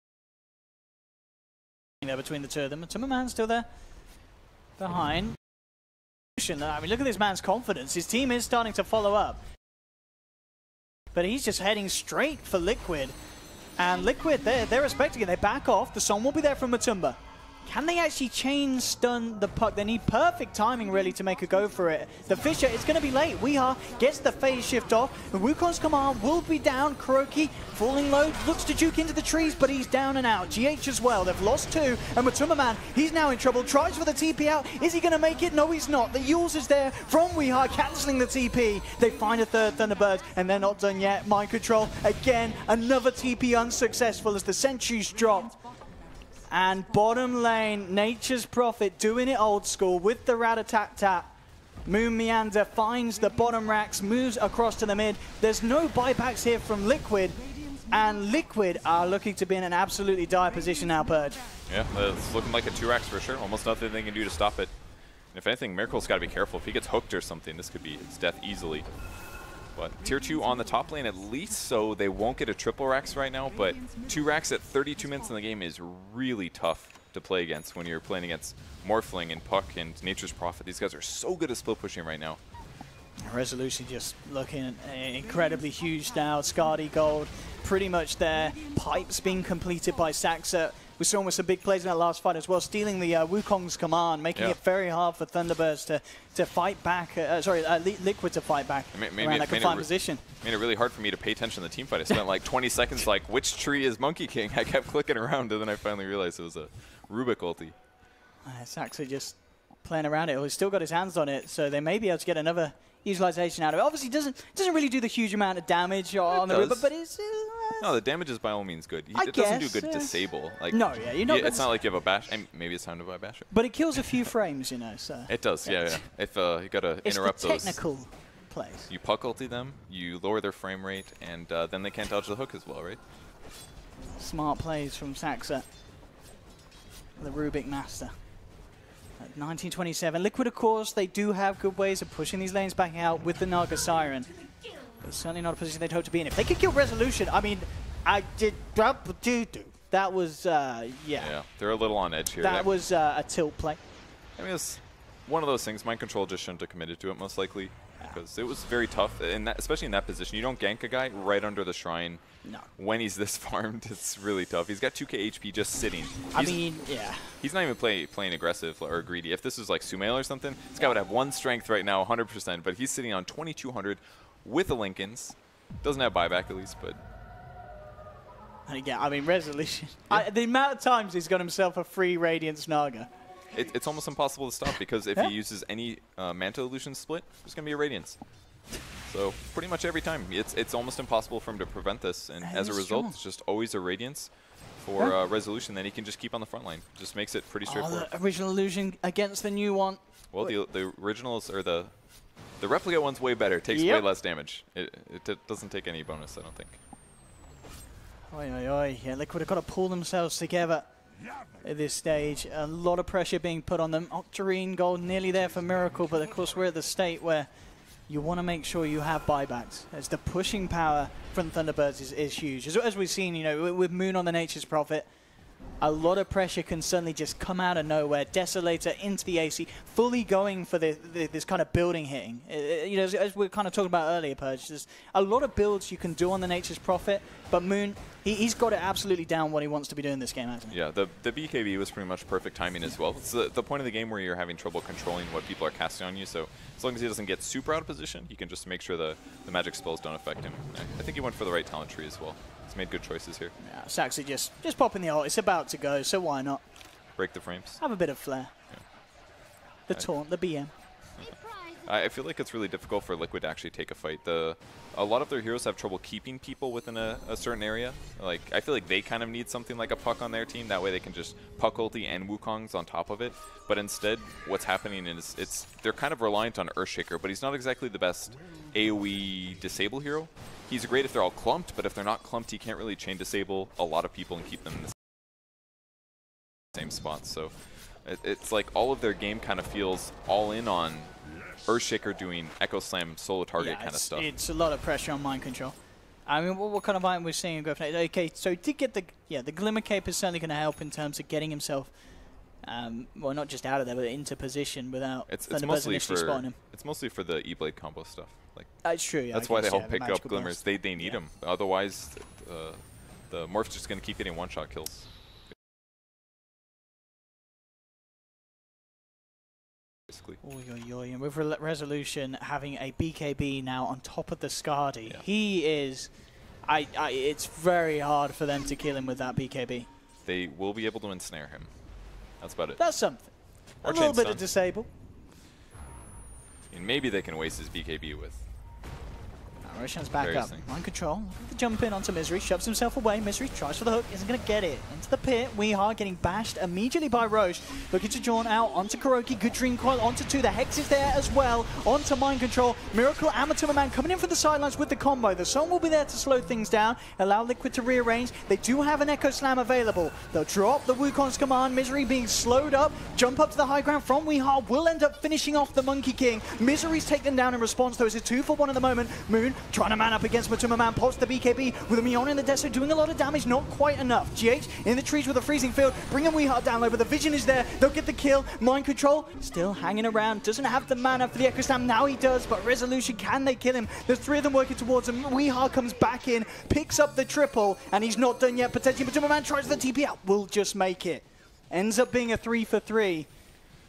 there between the two of them. And Timmerman's still there behind. I mean, look at this man's confidence. His team is starting to follow up. But he's just heading straight for Liquid. And Liquid, they're expecting it. They back off. The song will be there from Matumba. Can they actually chain stun the Puck? They need perfect timing, really, to make a go for it. The Fisher, it's going to be late. Weeha gets the phase shift off. And Wukong's command will be down. Kuroki falling low, looks to juke into the trees, but he's down and out. GH as well. They've lost two. And Matumba Man, he's now in trouble. Tries for the TP out. Is he going to make it? No, he's not. The Yules is there from Weeha, cancelling the TP. They find a third Thunderbirds, and they're not done yet. Mind control. Again, another TP unsuccessful as the sentries dropped. And bottom lane, Nature's Prophet doing it old school with the rat-a-tat-tat. Moon Meander finds the bottom racks, moves across to the mid. There's no buybacks here from Liquid. And Liquid are looking to be in an absolutely dire position now, Purge. Yeah, it's looking like a 2 racks for sure. Almost nothing they can do to stop it. And if anything, Miracle's got to be careful. If he gets hooked or something, this could be his death easily. But tier 2 on the top lane at least, so they won't get a triple racks right now, but 2 racks at 32 minutes in the game is really tough to play against when you're playing against Morphling and Puck and Nature's Prophet. These guys are so good at split pushing right now. Resolution just looking incredibly huge now. Scardy Gold pretty much there. Pipes being completed by Saxa. We saw almost some big plays in that last fight as well, stealing the Wukong's command, making it very hard for Thunderbirds to fight back. Liquid to fight back around that confined position. Made it really hard for me to pay attention to the team fight. I spent like 20 seconds like, which tree is Monkey King? I kept clicking around, and then I finally realized it was a Rubik ulti. It's actually just playing around it. He's still got his hands on it, so they may be able to get another utilization out of it. Obviously, doesn't really do the huge amount of damage on the Rubik, but it's... No, the damage is by all means good. It doesn't do good disable. Like, no, it's not like you have a bash. And maybe it's time to buy a basher. But it kills a few frames, So it does, yeah. If you gotta interrupt those. It's technical plays. You puck ulti them, you lower their frame rate, and then they can't dodge the hook as well, right? Smart plays from Saxa, the Rubik master. At 1927, Liquid, of course, they do have good ways of pushing these lanes back out with the Naga Siren. It's certainly not a position they'd hope to be in. If they could kill Resolution, I mean, that was, Yeah, they're a little on edge here. That was a tilt play. I mean, it's one of those things. Mind control just shouldn't have committed to it, most likely, because it was very tough, and especially in that position. You don't gank a guy right under the shrine. No. When he's this farmed, it's really tough. He's got 2k HP just sitting. He's not even playing aggressive or greedy. If this was like Sumail or something, this guy would have 1 strength right now, 100%, but he's sitting on 2200 with the Lincolns. Doesn't have buyback at least, but... And again, I mean, Resolution. The amount of times he's got himself a free Radiance Naga. It's almost impossible to stop, because if he uses any Manta Illusion split, there's going to be a Radiance. So pretty much every time. It's almost impossible for him to prevent this, and as a result, it's just always a Radiance for Resolution that he can just keep on the front line. Just makes it pretty straightforward. The original Illusion against the new one. Well, the originals, or the The replica one's way better. It takes way less damage. It doesn't take any bonus, I don't think. Oi, oi, oi. Yeah, Liquid have got to pull themselves together at this stage. A lot of pressure being put on them. Octarine gold nearly there for Miracle, but of course we're at the state where you want to make sure you have buybacks, as the pushing power from Thunderbirds is huge. As we've seen, you know, with Moon on the Nature's Prophet, a lot of pressure can suddenly just come out of nowhere. Desolator into the AC, fully going for this kind of building hitting. You know, as we were kind of talking about earlier, Purge, there's a lot of builds you can do on the Nature's Prophet, but Moon, he's got it absolutely down what he wants to be doing this game, hasn't he? Yeah, the BKB was pretty much perfect timing as well. It's the point of the game where you're having trouble controlling what people are casting on you, so as long as he doesn't get super out of position, you can just make sure the magic spells don't affect him. I think he went for the right talent tree as well. He's made good choices here. Yeah, Saxy just popping the ult. It's about to go, so why not? Break the frames. Have a bit of flair. Yeah. The taunt, the BM. I feel like it's really difficult for Liquid to actually take a fight. A lot of their heroes have trouble keeping people within a certain area. Like, I feel like they kind of need something like a Puck on their team. That way they can just Puck ulti and Wukong's on top of it. But instead, what's happening is they're kind of reliant on Earthshaker, but he's not exactly the best AoE disable hero. He's great if they're all clumped, but if they're not clumped, he can't really chain disable a lot of people and keep them in the same spot. So it's like all of their game kind of feels all in on Earthshaker doing Echo Slam solo target kind of stuff. It's a lot of pressure on mind control. I mean, what kind of item we're seeing go for next? Okay, so did get the Glimmer Cape is certainly going to help in terms of getting himself, well, not just out of there, but into position without Thunderbirds initially spotting him. It's mostly for the E-Blade combo stuff. Like that's true. Yeah, that's why they all pick up Glimmers. They need them. Otherwise, the Morph's just going to keep getting one-shot kills. And with Resolution having a BKB now on top of the Skadi, he is. It's very hard for them to kill him with that BKB. They will be able to ensnare him. That's about it. That's something. A little bit of disable. And maybe they can waste his BKB with. Roshan's back up. Mind control. The jump in onto Misery. Shoves himself away. Misery tries for the hook. Isn't going to get it. Into the pit. Weehar getting bashed immediately by Roche. Looking to drawn out onto Kuroki. Good Dream Coil onto 2. The Hex is there as well. Onto Mind Control. Miracle and Matumbaman coming in from the sidelines with the combo. The song will be there to slow things down. Allow Liquid to rearrange. They do have an Echo Slam available. They'll drop the Wukong's command. Misery being slowed up. Jump up to the high ground from Weehar. Will end up finishing off the Monkey King. Misery's taken down in response though. It's a 2-for-1 at the moment. Moon trying to man up against Matumbaman, pops the BKB with a Mion in the desert, doing a lot of damage, not quite enough. GH in the trees with a freezing field, bringing Weehar down low, but the vision is there. They'll get the kill. Mind Control still hanging around, doesn't have the mana for the Echo Slam. Now he does, but Resolution, can they kill him? There's 3 of them working towards him. Weehar comes back in, picks up the triple, and he's not done yet. Potentially, Matumbaman tries the TP out, will just make it. Ends up being a 3-for-3.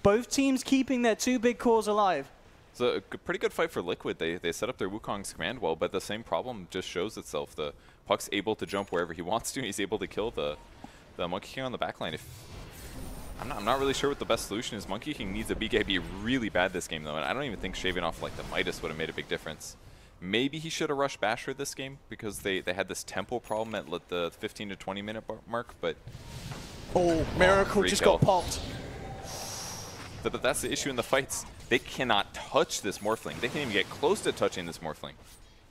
Both teams keeping their 2 big cores alive. It's a pretty good fight for Liquid. They set up their Wukong's command well, but the same problem just shows itself. The Puck's able to jump wherever he wants to. He's able to kill the Monkey King on the backline. I'm not really sure what the best solution is. Monkey King needs a BKB really bad this game, though, and I don't even think shaving off like the Midas would have made a big difference. Maybe he should have rushed Basher this game because they had this tempo problem at the 15 to 20 minute mark, but... Oh, Miracle just got popped. But that's the issue in the fights. They cannot touch this Morphling. They can't even get close to touching this Morphling.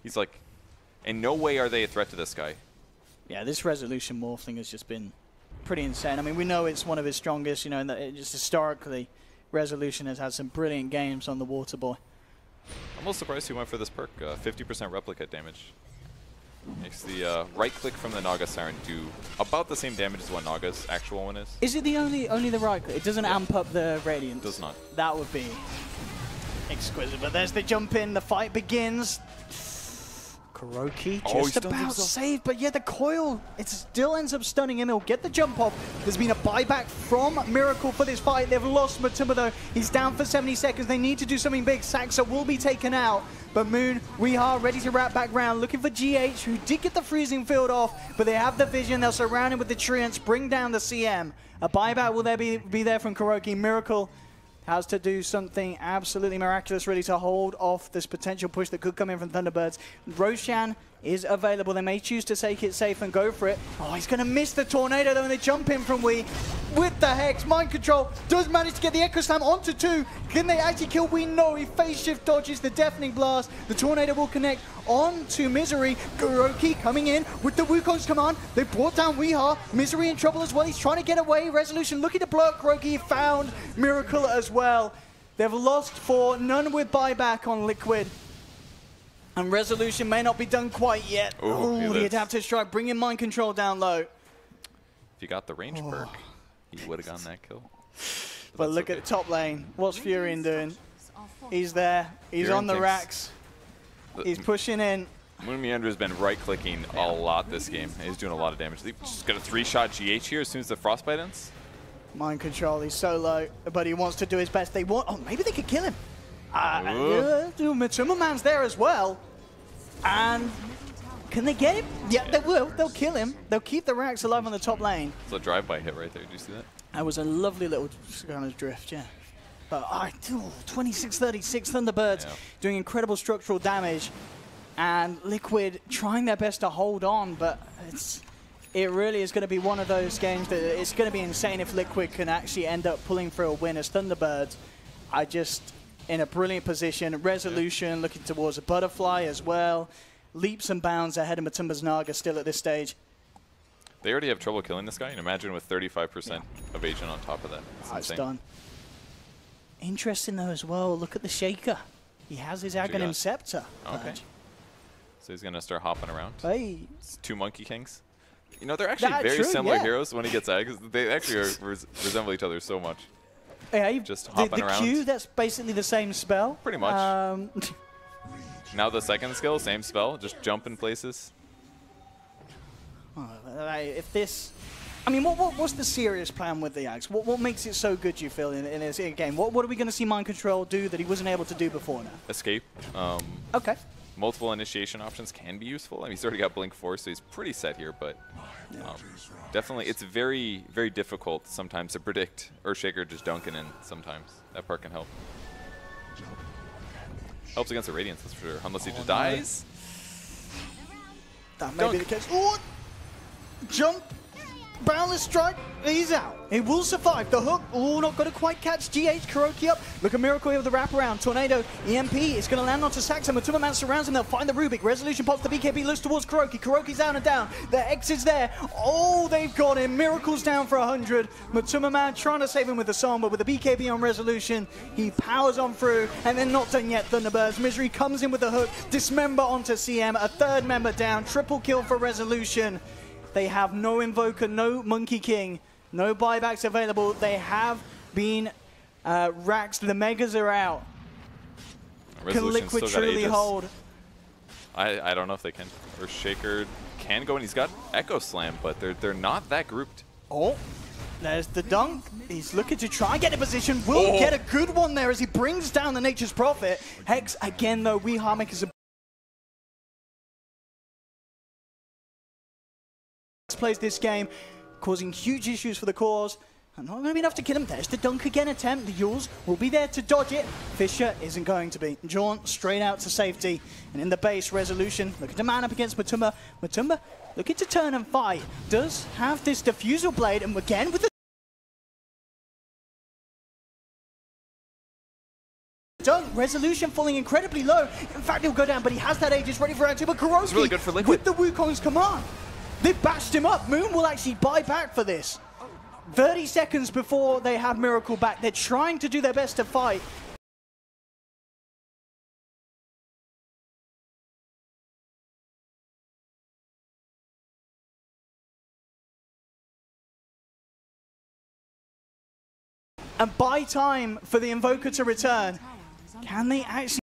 He's like, in no way are they a threat to this guy. Yeah, this Resolution Morphling has just been pretty insane. I mean, we know it's one of his strongest, you know, and that just historically, Resolution has had some brilliant games on the Water Boy. I'm a little surprised he went for this perk, 50% replicate damage. Makes the right click from the Naga Siren do about the same damage as what Naga's actual one is. Is it the only the right click? It doesn't amp up the Radiance? Does not. That would be exquisite. But there's the jump in, the fight begins. Kuroki just about saved, but yeah, the coil, it still ends up stunning him. He'll get the jump off. There's been a buyback from Miracle for this fight. They've lost Matumba though. He's down for 70 seconds. They need to do something big. Saxa will be taken out, but Moon, Weehar ready to wrap back round, looking for GH, who did get the freezing field off, but they have the vision. They'll surround him with the treants, bring down the CM. A buyback will there be there from Kuroki. Miracle has to do something absolutely miraculous really to hold off this potential push that could come in from Thunderbirds. Roshan is available. They may choose to take it safe and go for it. Oh, he's going to miss the tornado though, and they jump in from Wii with the Hex. Mind Control does manage to get the Echo Slam onto 2. Can they actually kill Wii? No, he phase shift dodges the Deafening Blast. The tornado will connect onto Misery. Kuroki coming in with the Wukong's command. They brought down Weeha. Misery in trouble as well. He's trying to get away. Resolution looking to block Kuroki. Found Miracle as well. They've lost 4, none with buyback on Liquid. And Resolution may not be done quite yet. Oh, the Adaptive Strike bringing Mind Control down low. If you got the range perk, he would have gotten that kill. But look at top lane. What's Furion doing? He's there. He's on the racks. He's pushing in. Moon Meander has been right-clicking a lot this game. He's doing a lot of damage. He's just got a 3-shot GH here as soon as the Frostbite ends. Mind Control, he's so low, but he wants to do his best. They want, oh, maybe they could kill him. Matsuma Man's there as well. And can they get him? Yeah, they will. They'll kill him. They'll keep the racks alive on the top lane. It's a drive-by hit right there. Did you see that? That was a lovely little kind of drift, yeah. But 26-36 Thunderbirds doing incredible structural damage. And Liquid trying their best to hold on, but it really is going to be one of those games that it's going to be insane if Liquid can actually end up pulling through a win as Thunderbirds. In a brilliant position. Resolution looking towards a butterfly as well. Leaps and bounds ahead of Matumba's Naga still at this stage. They already have trouble killing this guy, and imagine with 35% evasion on top of that. It's done. Interesting though as well, look at the Shaker. He has his Aghanim Scepter. Okay. So he's going to start hopping around. Hey. It's 2 Monkey Kings. You know, they're actually very similar heroes when he gets Ag. They actually resemble each other so much. Yeah, just hopping around. The Q, that's basically the same spell. Pretty much. Now the second skill, same spell, just jump in places. If this, I mean, what's the serious plan with the Axe? What makes it so good, you feel, in this game? What are we going to see Mind Control do that he wasn't able to do before now? Escape. Okay. Multiple initiation options can be useful. I mean, he's already got Blink 4, so he's pretty set here, but definitely it's very, very difficult sometimes to predict Earthshaker just dunking in sometimes. That part can help. Helps against the Radiance, that's for sure. Unless he just dies. That may be the case. Ooh! Jump! Boundless Strike! He's out. He will survive. The hook. Oh, not going to quite catch GH. Kuroki up. Look at Miracle here with the wraparound. Tornado. EMP. It's going to land onto Saxon. Matumba Man surrounds him. They'll find the Rubik. Resolution pops the BKB. Looks towards Kuroki. Kuroki's down and down. The X is there. Oh, they've got him. Miracle's down for 100. Matumba Man trying to save him with the song, but with the BKB on Resolution, he powers on through. And then not done yet, Thunderbirds. Misery comes in with the hook. Dismember onto CM. A third member down. Triple kill for Resolution. They have no Invoker, no Monkey King, no buybacks available. They have been raxed. The Megas are out. Can Liquid truly hold? I don't know if they can. Earthshaker can go, and he's got Echo Slam, but they're not that grouped. Oh, there's the dunk. He's looking to try and get a position. Will get a good one there as he brings down the Nature's Prophet. Hex again, though. Weeha is a plays this game, causing huge issues for the cause. And not going to be enough to kill him. There's the dunk again attempt. The Yules will be there to dodge it. Fisher isn't going to be. Jaunt straight out to safety. And in the base, Resolution looking to man up against Matumba. Matumba looking to turn and fight. Does have this Diffusal Blade, and again with the dunk. Resolution falling incredibly low. In fact, he'll go down, but he has that Aegis ready for round 2. But Kuroki really good for Liquid with the Wukong's command. They bashed him up. Moon will actually buy back for this. 30 seconds before they have Miracle back. They're trying to do their best to fight. And buy time for the Invoker to return. Can they actually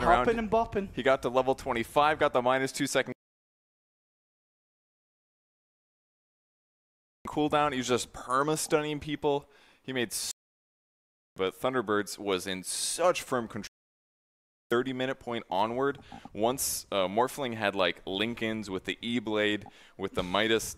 Popping and bopping. He got to level 25, got the -2 second cooldown. He was just perma-stunning people. He made but Thunderbirds was in such firm control. 30-minute point onward. Once Morphling had like Lincolns with the E-Blade, with the Midas